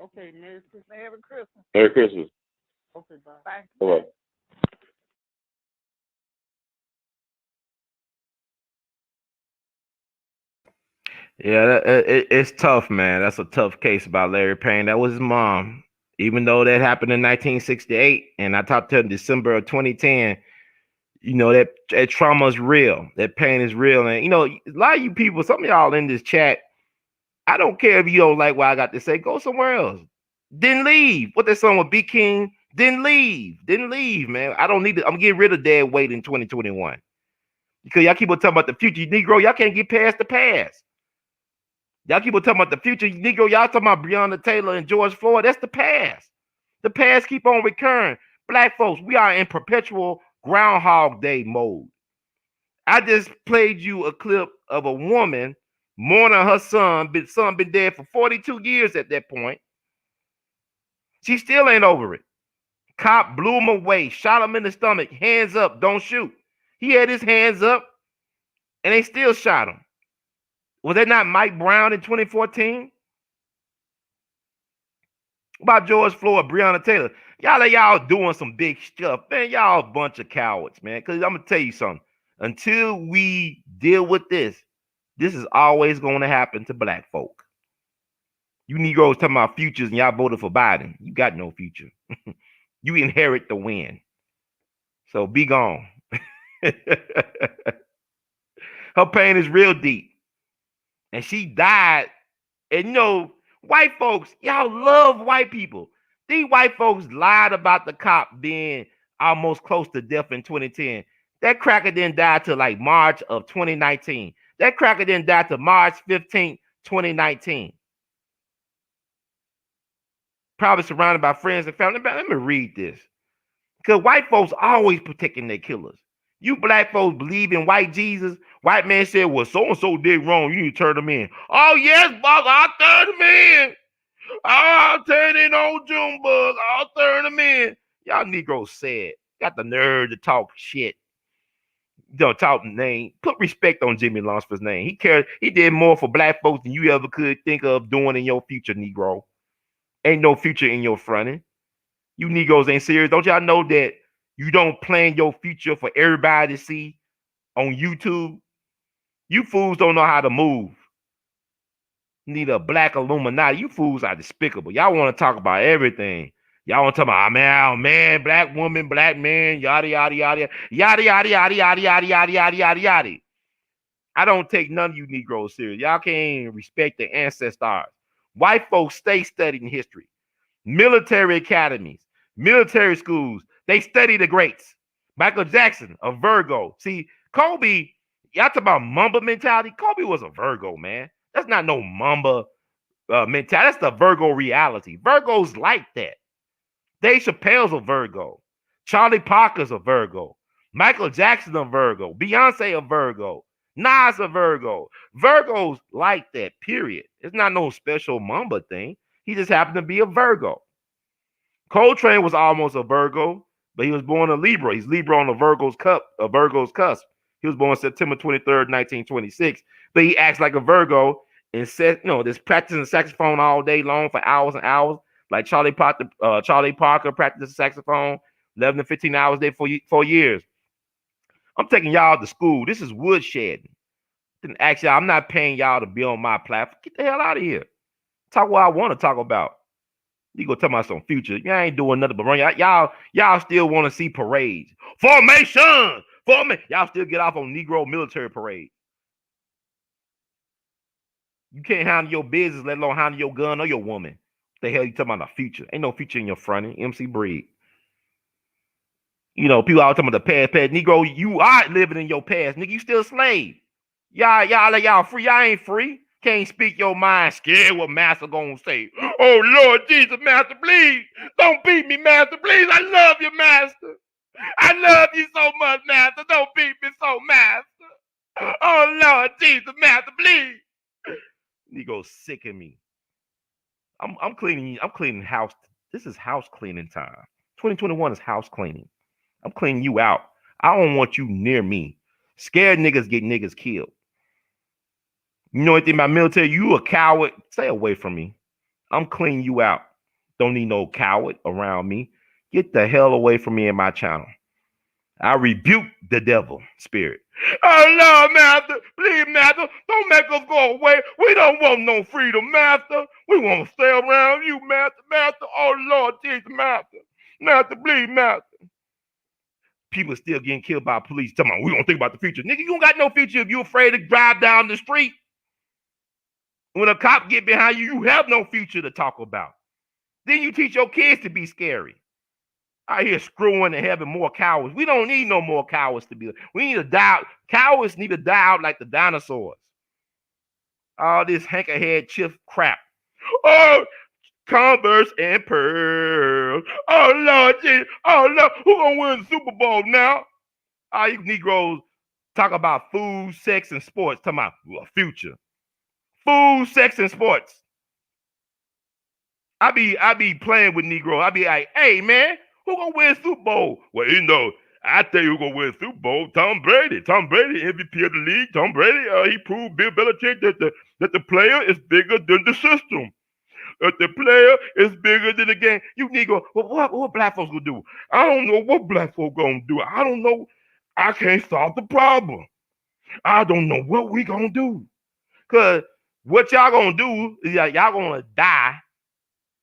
Okay, Merry Christmas. Merry Christmas. Merry Christmas. Okay, bye. Bye. Bye-bye. Yeah, it's tough, man. That's a tough case about Larry Payne. That was his mom. Even though that happened in 1968, and I talked to her in December of 2010, that trauma is real. That pain is real. And, a lot of you people, some of y'all in this chat, I don't care if you don't like what I got to say. Go somewhere else. Didn't leave. What that song with B. King? Didn't leave, man. I don't need to. I'm getting rid of dead weight in 2021. Because y'all keep on talking about the future. Negro, y'all can't get past the past. Y'all keep on talking about the future. Negro, y'all talking about Breonna Taylor and George Floyd. That's the past. The past keep on recurring. Black folks, we are in perpetual Groundhog Day mode. I just played you a clip of a woman mourning her son. Son been dead for 42 years at that point. She still ain't over it. Cop blew him away, shot him in the stomach. Hands up, don't shoot. He had his hands up, and they still shot him. Was that not Mike Brown in 2014? About George Floyd, Breonna Taylor. Y'all doing some big stuff. Man, y'all a bunch of cowards, man. Because I'm going to tell you something. Until we deal with this is always going to happen to black folk. You Negroes talking about futures and y'all voted for Biden. You got no future. You inherit the win. So be gone. Her pain is real deep. And she died. And white folks, y'all love white people. These white folks lied about the cop being almost close to death in 2010. That cracker didn't die till like March of 2019. That cracker didn't die till March 15th, 2019. Probably surrounded by friends and family. Let me read this. Because white folks always protecting their killers. You black folks believe in white Jesus. White man said, well, so-and-so did wrong. You need to turn them in. Oh, yes, boss, I'll turn them in. I'll turn in on Junebug. I'll turn them in. Y'all Negroes said. Got the nerve to talk shit. Don't talk name. Put respect on Jimmy Lunsford's name. He did more for black folks than you ever could think of doing in your future, Negro. Ain't no future in your fronting. You Negroes ain't serious. Don't y'all know that you don't plan your future for everybody to see on YouTube? You fools don't know how to move. Need a black Illuminati. You fools are despicable. Y'all want to talk about everything. Y'all want to talk about man, black woman, black man, yada, yada, yada, yada, yada, yada, yada, yada, yada, yada, yada, yada. I don't take none of you Negroes serious. Y'all can't even respect the ancestors. White folks stay studying history. Military academies, military schools, they study the greats. Michael Jackson, a Virgo. See, Kobe, y'all talk about Mamba mentality. Kobe was a Virgo, man. That's not no Mamba mentality. That's the Virgo reality. Virgos like that. Dave Chappelle's a Virgo. Charlie Parker's a Virgo. Michael Jackson's a Virgo. Beyonce a Virgo. Nas a Virgo. Virgos like that, period. It's not no special Mamba thing. He just happened to be a Virgo. Coltrane was almost a Virgo, but he was born a Libra. He's Libra on a Virgo's cusp. He was born September 23rd, 1926. But he acts like a Virgo and says, just practicing saxophone all day long for hours and hours. Like Charlie Parker practiced the saxophone 11 to 15 hours a day for 4 years. I'm taking y'all to school. This is woodshedding. Then actually, I'm not paying y'all to be on my platform. Get the hell out of here. Talk what I want to talk about. You go talk about some future. Y'all ain't doing nothing but run. Y'all still want to see parades. Formation! Y'all still get off on Negro military parades. You can't handle your business, let alone handle your gun or your woman. What the hell you talking about the future? Ain't no future in your fronting. MC Breed. People always talking about the past. Negro, you are living in your past. Nigga, you still a slave. Y'all free. Y'all ain't free. Can't speak your mind. Scared what master gonna say. Oh, Lord Jesus, master, please. Don't beat me, master, please. I love you, master. I love you so much, master. Don't beat me so, master. Oh, Lord Jesus, master, please. Negro sicken me. I'm cleaning. I'm cleaning house. This is house cleaning time. 2021 is house cleaning. I'm cleaning you out. I don't want you near me. Scared niggas get niggas killed. You know anything about military? You a coward. Stay away from me. I'm cleaning you out. Don't need no coward around me. Get the hell away from me in my channel. I rebuke the devil spirit. Oh no, master, please, master, don't make us go away. We don't want no freedom, master. We want to stay around you, master, master. Oh Lord Jesus, master, master, please, master. People still getting killed by police. Tell me, we don't think about the future. Nigga, you don't got no future if you afraid to drive down the street. When a cop get behind you, you have no future to talk about. Then you teach your kids to be scary. Out here screwing and having more cowards. We don't need no more cowards to be. We need to die out. Cowards need to die out like the dinosaurs. All this hanker-head chiff crap. Oh, Converse and Pearl. Oh, Lord Jesus. Oh, Lord. Who gonna win the Super Bowl now? All you Negroes talk about food, sex, and sports. Talking about future. Food, sex, and sports. I be playing with Negro. I be like, hey, man, who gonna win Super Bowl? Well, you know, I tell you who gonna win Super Bowl. Tom Brady. Tom Brady, MVP of the league. Tom Brady, he proved Bill Belichick that the player is bigger than the system. That the player is bigger than the game. You Negro, well, what black folks gonna do? I don't know what black folks gonna do. I don't know. I can't solve the problem. I don't know what we gonna do. Cause what y'all gonna do is y'all gonna die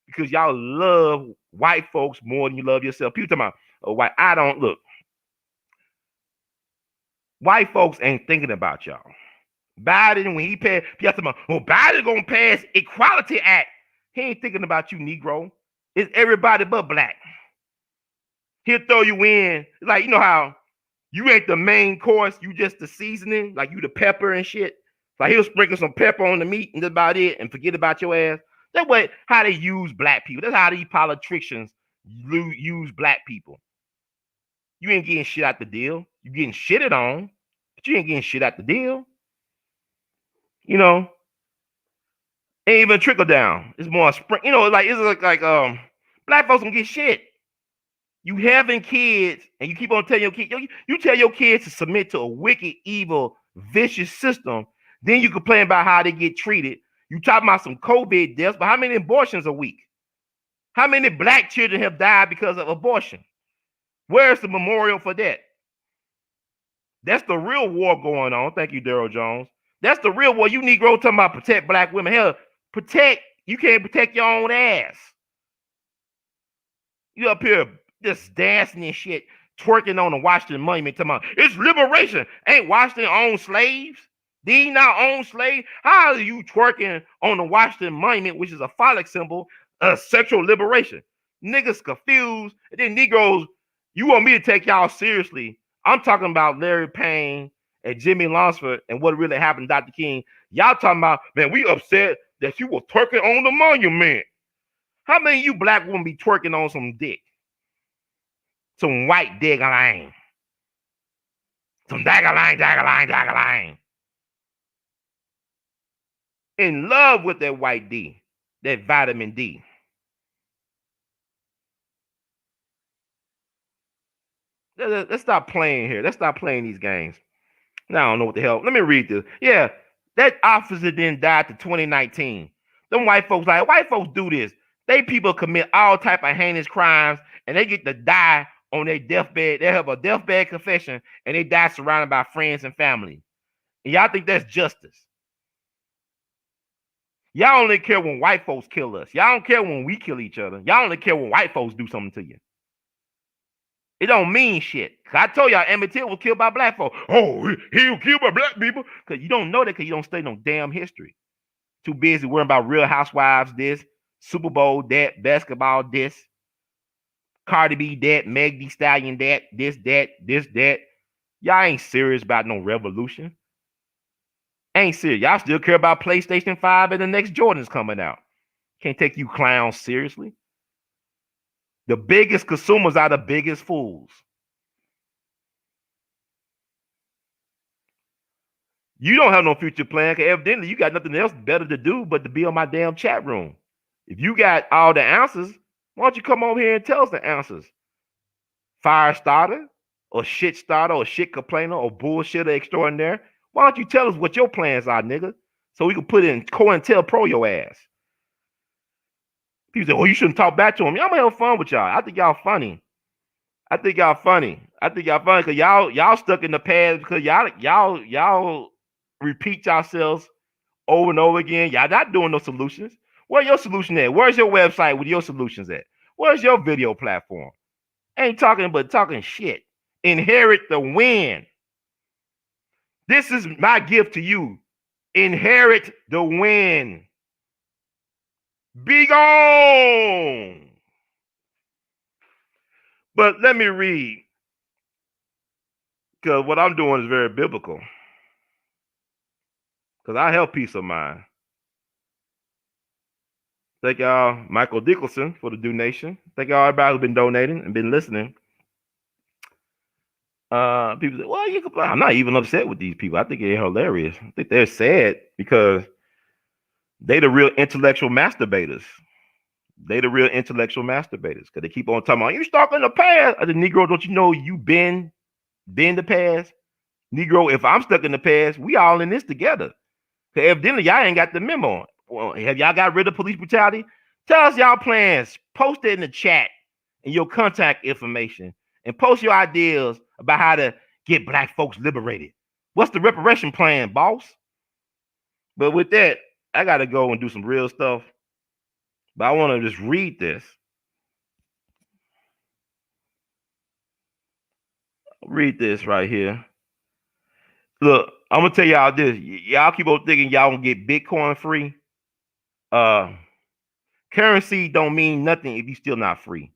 because y'all love white folks more than you love yourself. People talking about white. I don't look. White folks ain't thinking about y'all. Biden, when he passed, people talking about, Biden gonna pass Equality Act. He ain't thinking about you, Negro. It's everybody but black. He'll throw you in. Like, you know how you ain't the main course, you just the seasoning, like you the pepper and shit. Like he'll sprinkle some pepper on the meat and that's about it and forget about your ass. That's what how they use black people. That's how these politicians use black people. You ain't getting shit out the deal. You getting shitted on, but you ain't getting shit out the deal. You know, ain't even trickle down. It's more spring. You know, like it's like black folks don't get shit. You having kids and you keep on telling your kids, you tell your kids to submit to a wicked, evil, vicious system. Then you complain about how they get treated. You talking about some COVID deaths, but how many abortions a week? How many black children have died because of abortion? Where's the memorial for that? That's the real war going on. Thank you, Daryl Jones. That's the real war. You Negro talking about protect black women. Hell, you can't protect your own ass. You up here just dancing and shit, twerking on the Washington Monument, talking about it's liberation. Ain't Washington own slaves? These not own slaves? How are you twerking on the Washington Monument, which is a phallic symbol of sexual liberation? Niggas confused. And then Negroes, you want me to take y'all seriously. I'm talking about Larry Payne and Jimmy Lunsford and what really happened to Dr. King. Y'all talking about, man, we upset that you were twerking on the monument. How many of you black women be twerking on some dick? Some white diggalang. Some daggalang. In love with that white D, that vitamin D. Let's stop playing here. Let's stop playing these games. Now I don't know what the hell. Let me read this. Yeah, that officer didn't die to 2019. Them white folks do this. They people commit all type of heinous crimes and they get to die on their deathbed. They have a deathbed confession and they die surrounded by friends and family. And y'all think that's justice. Y'all only care when white folks kill us. Y'all don't care when we kill each other. Y'all only care when white folks do something to you. It don't mean shit. I told y'all Emmett Till was killed by black folks. Oh, he was killed by black people. Because you don't know that because you don't study no damn history. Too busy worrying about Real Housewives this, Super Bowl that, basketball this, Cardi B that, Meg Thee Stallion that, this, that. Y'all ain't serious about no revolution. Ain't serious. Y'all still care about PlayStation 5 and the next Jordan's coming out. Can't take you clowns seriously. The biggest consumers are the biggest fools. You don't have no future plan, because evidently you got nothing else better to do but to be on my damn chat room. If you got all the answers, why don't you come over here and tell us the answers? Fire starter, or shit starter, or shit complainer, or bullshitter extraordinaire. Why don't you tell us what your plans are, nigga? So we can put in COINTELPRO your ass. People say, well, you shouldn't talk back to him. Y'all might have fun with y'all. I think y'all funny. I think y'all funny because y'all stuck in the past because y'all repeat yourselves over and over again. Y'all not doing no solutions. Where's your solution at? Where's your website with your solutions at? Where's your video platform? Ain't talking but talking shit. Inherit the win. This is my gift to you. Inherit the win. Be gone. But let me read, because what I'm doing is very biblical. Because I help peace of mind. Thank y'all, Michael Dickelson, for the donation. Thank y'all, everybody who's been donating and been listening. People say, well, you can play. I'm not even upset with these people. I think they're hilarious. I think they're sad because they the real intellectual masturbators. Because they keep on talking about, you stuck in the past. I said, Negro, don't you know you been the past? Negro, if I'm stuck in the past, we all in this together. Because evidently, y'all ain't got the memo. Well, have y'all got rid of police brutality? Tell us y'all plans. Post it in the chat and your contact information. And post your ideas about how to get black folks liberated. What's the reparation plan, boss? But with that, I got to go and do some real stuff. But I want to just read this. Read this right here. Look, I'm going to tell y'all this. Y'all keep on thinking y'all going to get Bitcoin free. Currency don't mean nothing if you still not free.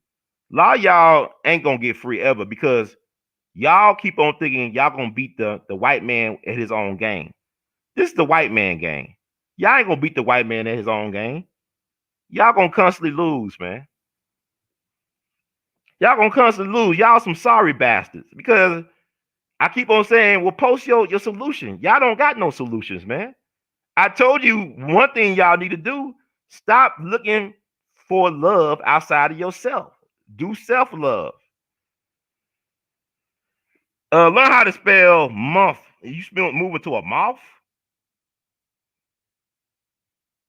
A lot of y'all ain't going to get free ever because y'all keep on thinking y'all going to beat the white man at his own game. This is the white man game. Y'all ain't going to beat the white man at his own game. Y'all going to constantly lose, man. Y'all going to constantly lose. Y'all some sorry bastards because I keep on saying, well, post your solution. Y'all don't got no solutions, man. I told you one thing y'all need to do. Stop looking for love outside of yourself. Do self-love. Learn how to spell month. You spell moving to a mouth?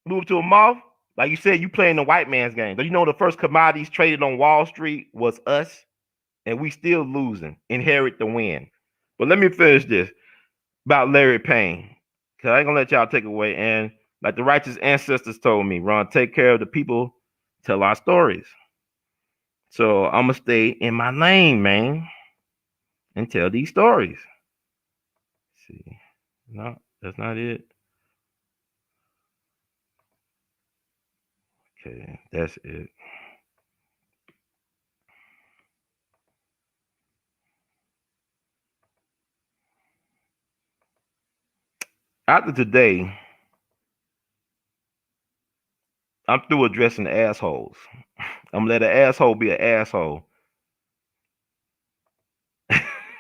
Move to a mouth? Like you said, you playing the white man's game. But you know the first commodities traded on Wall Street was us, and we still losing. Inherit the win. But let me finish this about Larry Payne, because I ain't gonna let y'all take away. And like the righteous ancestors told me, Ron, take care of the people, tell our stories. So I'm gonna stay in my lane, man, and tell these stories. Let's see, no, that's not it. Okay, that's it. After today, I'm through addressing the assholes. I'm gonna let an asshole be an asshole.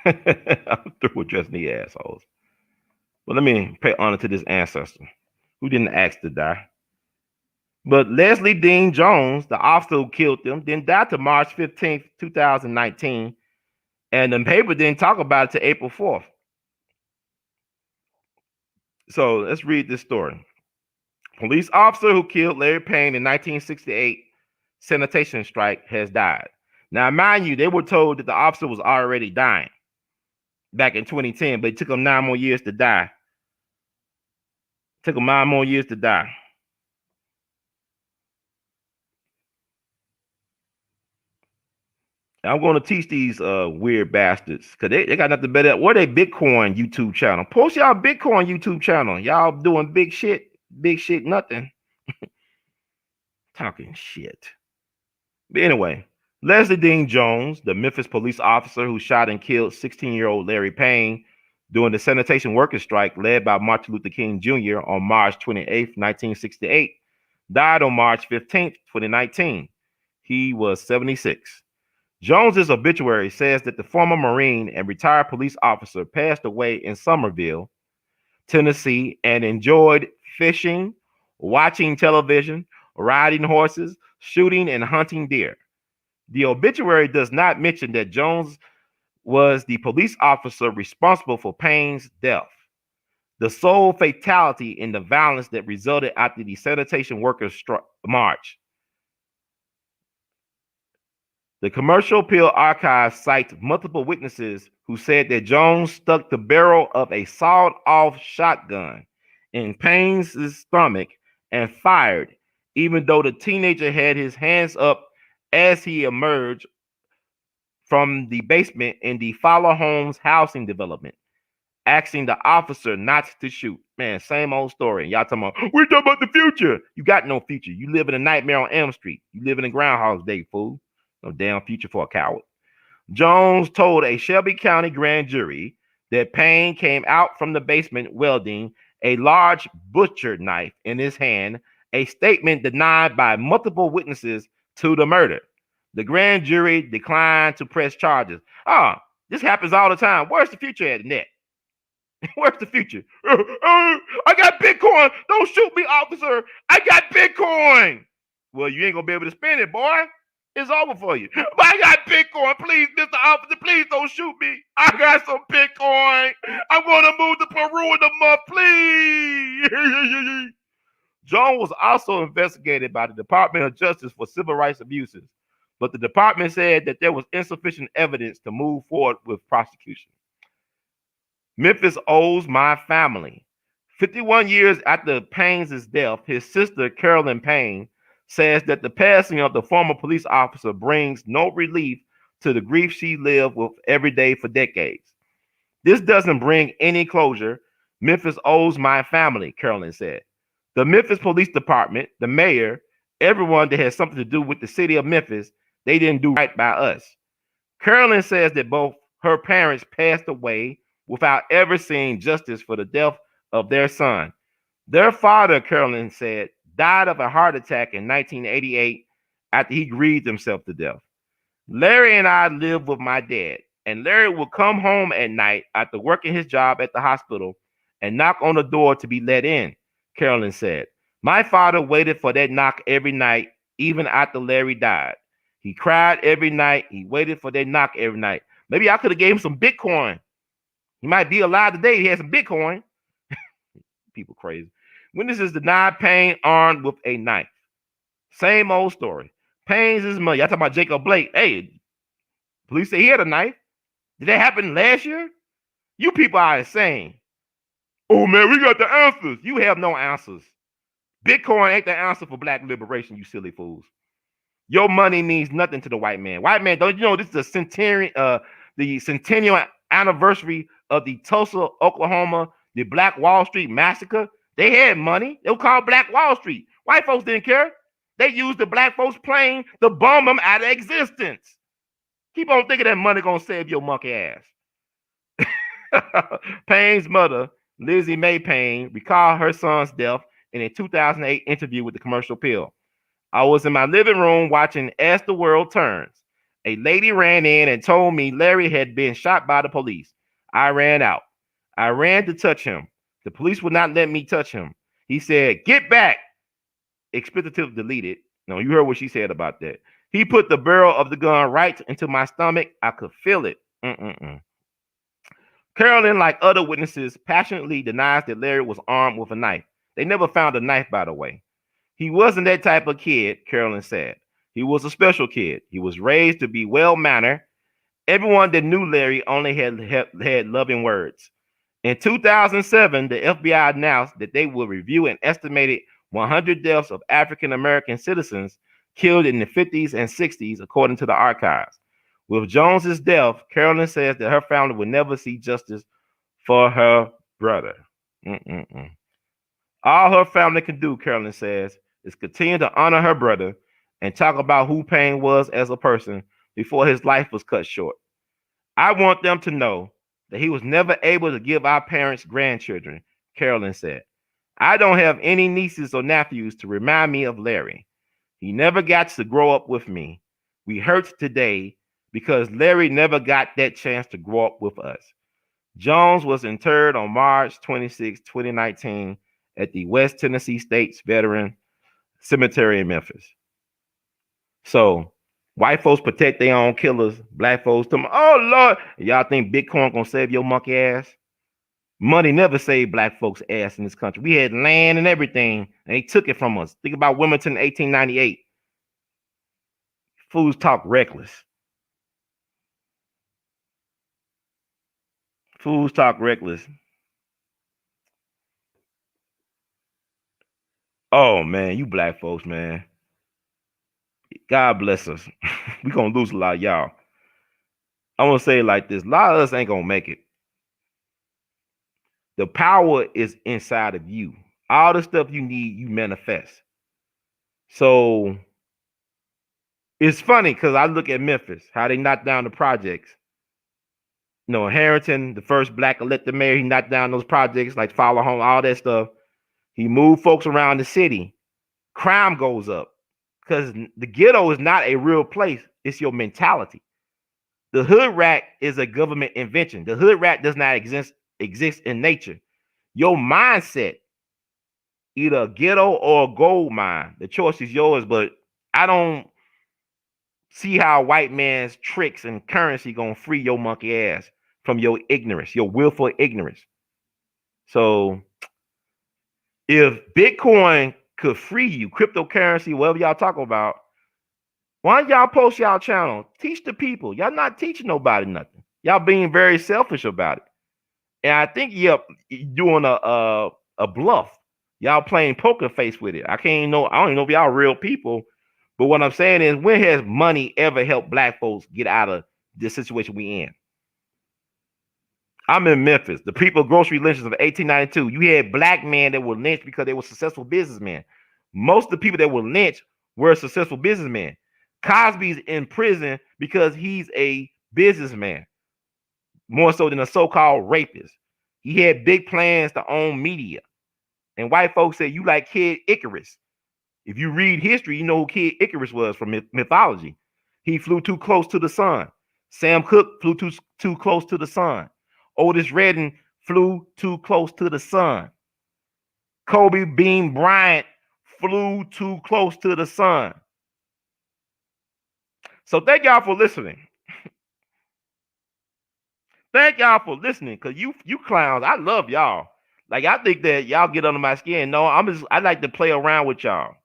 I'm through addressing the assholes. But let me pay honor to this ancestor who didn't ask to die. But Leslie Dean Jones, the officer who killed them, didn't die till March 15th, 2019. And the paper didn't talk about it till April 4th. So let's read this story. Police officer who killed Larry Payne in 1968 sanitation strike has died. Now, mind you, they were told that the officer was already dying back in 2010, but it took him 9 more years to die. Took him 9 more years to die. I'm going to teach these weird bastards because they got nothing better. Where they Bitcoin YouTube channel? Post y'all Bitcoin YouTube channel. Y'all doing big shit, nothing. Talking shit. But anyway, Leslie Dean Jones, the Memphis police officer who shot and killed 16-year-old Larry Payne during the sanitation workers strike led by Martin Luther King Jr. on March 28, 1968, died on March 15, 2019. He was 76. Jones's obituary says that the former Marine and retired police officer passed away in Somerville. Tennessee, and enjoyed fishing, watching television, riding horses, shooting, and hunting deer. The obituary does not mention that Jones was the police officer responsible for Payne's death, the sole fatality in the violence that resulted after the sanitation workers' march. The Commercial Appeal Archive cites multiple witnesses who said that Jones stuck the barrel of a sawed-off shotgun in Payne's stomach and fired, even though the teenager had his hands up as he emerged from the basement in the Fowler Homes housing development, asking the officer not to shoot. Man, same old story. Y'all talking about, we're talking about the future. You got no future. You live in a nightmare on Elm Street. You live in a Groundhog's Day, fool. No damn future for a coward. Jones told a Shelby County grand jury that Payne came out from the basement welding a large butcher knife in his hand, a statement denied by multiple witnesses to the murder. The grand jury declined to press charges. This happens all the time. Where's the future at in that? Where's the future? I got Bitcoin. Don't shoot me, officer. I got Bitcoin. Well, you ain't gonna be able to spend it, boy. It's over for you. But I got Bitcoin. Please, Mr. Officer, please don't shoot me. I got some Bitcoin. I'm gonna move to Peru in a month, please. Jones was also investigated by the Department of Justice for civil rights abuses, but the department said that there was insufficient evidence to move forward with prosecution. Memphis owes my family. 51 years after Payne's death, his sister, Carolyn Payne, says that the passing of the former police officer brings no relief to the grief she lived with every day for decades. This doesn't bring any closure. Memphis owes my family, Carolyn said. The Memphis Police Department, the mayor, everyone that has something to do with the city of Memphis, they didn't do right by us. Carolyn says that both her parents passed away without ever seeing justice for the death of their son. Their father, Carolyn said, died of a heart attack in 1988 after he grieved himself to death. Larry and I lived with my dad, and Larry would come home at night after working his job at the hospital and knock on the door to be let in, Carolyn said. My father waited for that knock every night, even after Larry died. He cried every night. He waited for that knock every night. Maybe I could have gave him some Bitcoin. He might be alive today. He has some Bitcoin. People crazy. Witnesses denied Payne armed with a knife. Same old story. Payne's his mother. Y'all talking about Jacob Blake. Hey, police say he had a knife. Did that happen last year? You people are insane. Oh, man, we got the answers. You have no answers. Bitcoin ain't the answer for black liberation, you silly fools. Your money means nothing to the white man. White man, don't you know this is the centennial anniversary of the Tulsa, Oklahoma, the Black Wall Street massacre? They had money. They were called Black Wall Street. White folks didn't care. They used the black folks' plane to bomb them out of existence. Keep on thinking that money gonna save your monkey ass. Payne's mother, Lizzie Mae Payne, recalled her son's death in a 2008 interview with the Commercial Appeal. I was in my living room watching As the World Turns. A lady ran in and told me Larry had been shot by the police. I ran out. I ran to touch him. The police would not let me touch him. He said, "Get back." Expletive deleted. No, you heard what she said about that. He put the barrel of the gun right into my stomach. I could feel it. Carolyn, like other witnesses, passionately denies that Larry was armed with a knife. They never found a knife, by the way. He wasn't that type of kid, Carolyn said. He was a special kid. He was raised to be well-mannered. Everyone that knew Larry only had loving words. In 2007, the FBI announced that they will review an estimated 100 deaths of African-American citizens killed in the 50s and 60s, according to the archives. With Jones's death, Carolyn says that her family will never see justice for her brother. All her family can do, Carolyn says, is continue to honor her brother and talk about who Payne was as a person before his life was cut short. I want them to know that he was never able to give our parents grandchildren, Carolyn said. I don't have any nieces or nephews to remind me of Larry. He never got to grow up with me. We hurt today because Larry never got that chance to grow up with us. Jones was interred on March 26, 2019 at the West Tennessee State's Veteran Cemetery in Memphis. So white folks protect their own killers. Black folks tell them, oh Lord, y'all think Bitcoin gonna save your monkey ass? Money never saved black folks' ass in this country. We had land and everything, and they took it from us. Think about Wilmington 1898. Fools talk reckless. Fools talk reckless. Oh man, you black folks, man. God bless us. We gonna lose a lot of y'all. I want to say it like this: a lot of us ain't gonna make it. The power is inside of you. All the stuff you need, you manifest. So it's funny because I look at Memphis, how they knocked down the projects. You know, Harrington, the first black elected mayor, he knocked down those projects like Follow Home, all that stuff. He moved folks around the city. Crime goes up because the ghetto is not a real place. It's your mentality. The hood rat is a government invention. The hood rat does not exist in nature. Your mindset, either a ghetto or a gold mine. The choice is yours, but I don't see how white man's tricks and currency gonna free your monkey ass from your ignorance, your willful ignorance. So if Bitcoin could free you, cryptocurrency, whatever y'all talk about, why don't y'all post y'all channel? Teach the people. Y'all not teaching nobody nothing. Y'all being very selfish about it. And I think you're doing a bluff. Y'all playing poker face with it. I don't even know if y'all real people. But what I'm saying is, when has money ever helped black folks get out of the situation we in? I'm in Memphis. The people grocery lynchings of 1892. You had black men that were lynched because they were successful businessmen. Most of the people that were lynched were successful businessmen. Cosby's in prison because he's a businessman, more so than a so-called rapist. He had big plans to own media. And white folks say, you like Kid Icarus. If you read history, you know who Kid Icarus was from mythology. He flew too close to the sun. Sam Cooke flew too close to the sun. Otis Redding flew too close to the sun. Kobe Bean Bryant flew too close to the sun. So thank y'all for listening. Thank y'all for listening, because you clowns, I love y'all. Like, I think that y'all get under my skin. No, I like to play around with y'all.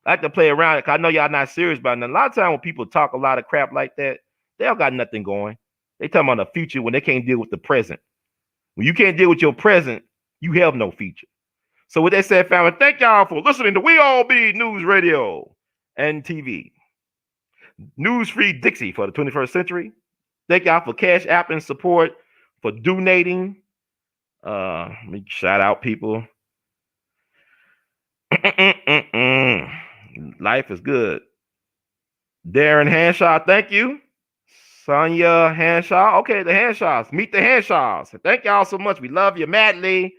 I like to play around because I know y'all not serious about it. A lot of times when people talk a lot of crap like that, they don't got nothing going. They talking about the future when they can't deal with the present. When you can't deal with your present, you have no future. So with that said, family, thank y'all for listening to We All Be News Radio and TV. News Free Dixie for the 21st century. Thank y'all for Cash App and support, for donating. Let me shout out people. Life is good. Darren Hanshaw, thank you. Sonia Hanshaw. Okay, the Hanshaws. Meet the Hanshaws. Thank y'all so much. We love you madly.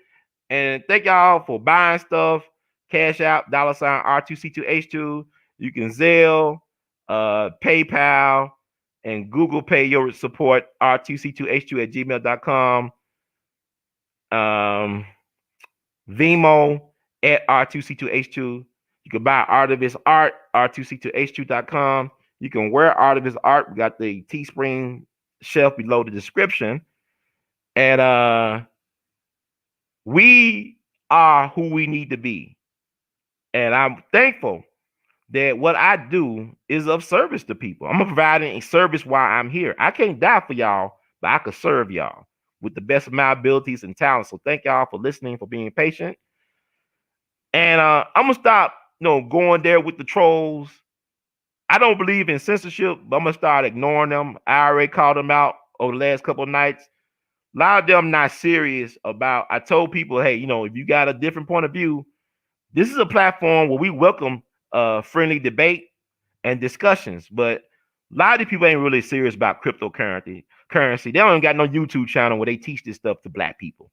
And thank y'all for buying stuff. Cash App, $ R2C2H2. You can Zelle, PayPal, and Google Pay your support, R2C2H2 at gmail.com. Vimo at R2C2H2. You can buy Artivist art, R2C2H2.com. You can wear Artivist art. We got the Teespring shelf below the description. And we are who we need to be. And I'm thankful that what I do is of service to people. I'm providing a service while I'm here. I can't die for y'all, but I can serve y'all with the best of my abilities and talents. So thank y'all for listening, for being patient. And I'm gonna stop, going there with the trolls. I don't believe in censorship, but I'm gonna start ignoring them. I already called them out over the last couple of nights. A lot of them not serious about. I told people, hey, if you got a different point of view, this is a platform where we welcome friendly debate and discussions. But a lot of these people ain't really serious about cryptocurrency. They don't even got no YouTube channel where they teach this stuff to black people.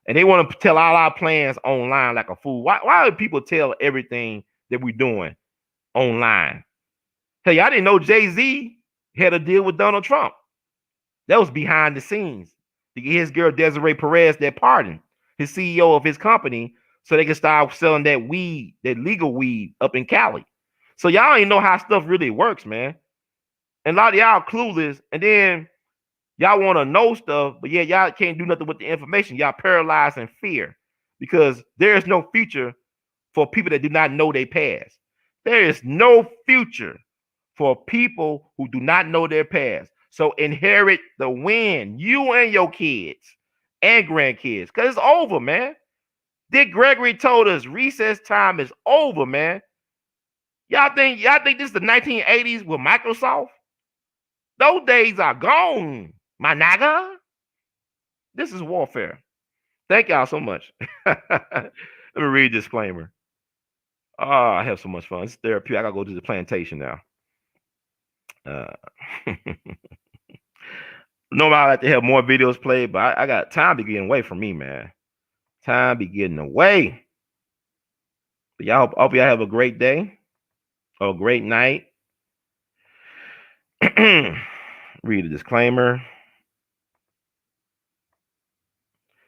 And they want to tell all our plans online like a fool. Why do people tell everything that we're doing online? Hey, I didn't know Jay-Z had a deal with Donald Trump. That was behind the scenes. to get his girl Desiree Perez that pardon, his CEO of his company, so they can start selling that weed, that legal weed up in Cali. So y'all ain't know how stuff really works, man. And a lot of y'all clueless, and then y'all want to know stuff, but yeah, y'all can't do nothing with the information. Y'all paralyzed in fear because there is no future for people that do not know their past. There is no future for people who do not know their past. So inherit the win, you and your kids and grandkids, because it's over, man. Dick Gregory told us recess time is over, man. Y'all think this is the 1980s with Microsoft? Those days are gone, my nigga. This is warfare. Thank y'all so much. Let me read a disclaimer. Oh, I have so much fun. It's therapy. I gotta go to the plantation now. Normally I like to have more videos played, but I got time be getting away from me, man. Time be getting away. But y'all, hope y'all have a great day or a great night. Read a disclaimer.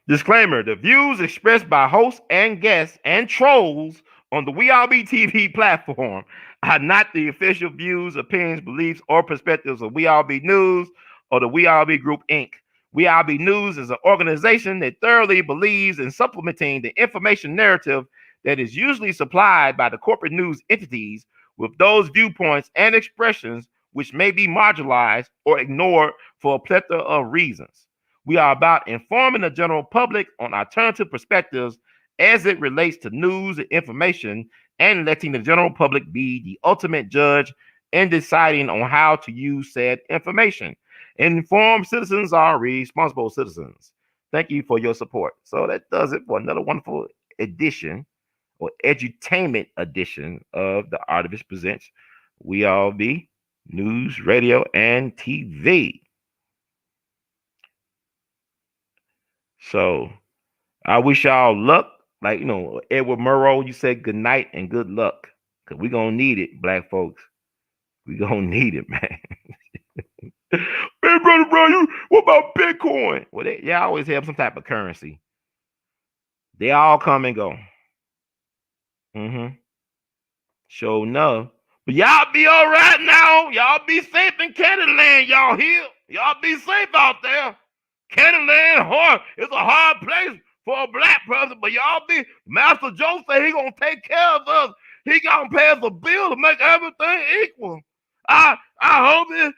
Disclaimer: the views expressed by hosts and guests and trolls on the We All Be TV platform are not the official views, opinions, beliefs, or perspectives of We All Be News or the We All Be Group, Inc. We All Be News is an organization that thoroughly believes in supplementing the information narrative that is usually supplied by the corporate news entities with those viewpoints and expressions which may be marginalized or ignored for a plethora of reasons. We are about informing the general public on alternative perspectives as it relates to news and information, and letting the general public be the ultimate judge in deciding on how to use said information. Informed citizens are responsible citizens. Thank you for your support. So that does it for another wonderful edition or edutainment edition of the Artivist Presents We All Be News, Radio, and TV. So I wish y'all luck. Like, Edward Murrow, you said good night and good luck. Because we're going to need it, black folks. We're going to need it, man. Hey, brother, what about Bitcoin? Well, they always have some type of currency. They all come and go. Sure enough. But y'all be all right now. Y'all be safe in Candyland, y'all here. Y'all be safe out there. Candyland is a hard place for a black person, but y'all be, Master Joe say he gonna take care of us. He gonna pay us a bill to make everything equal. I hope it.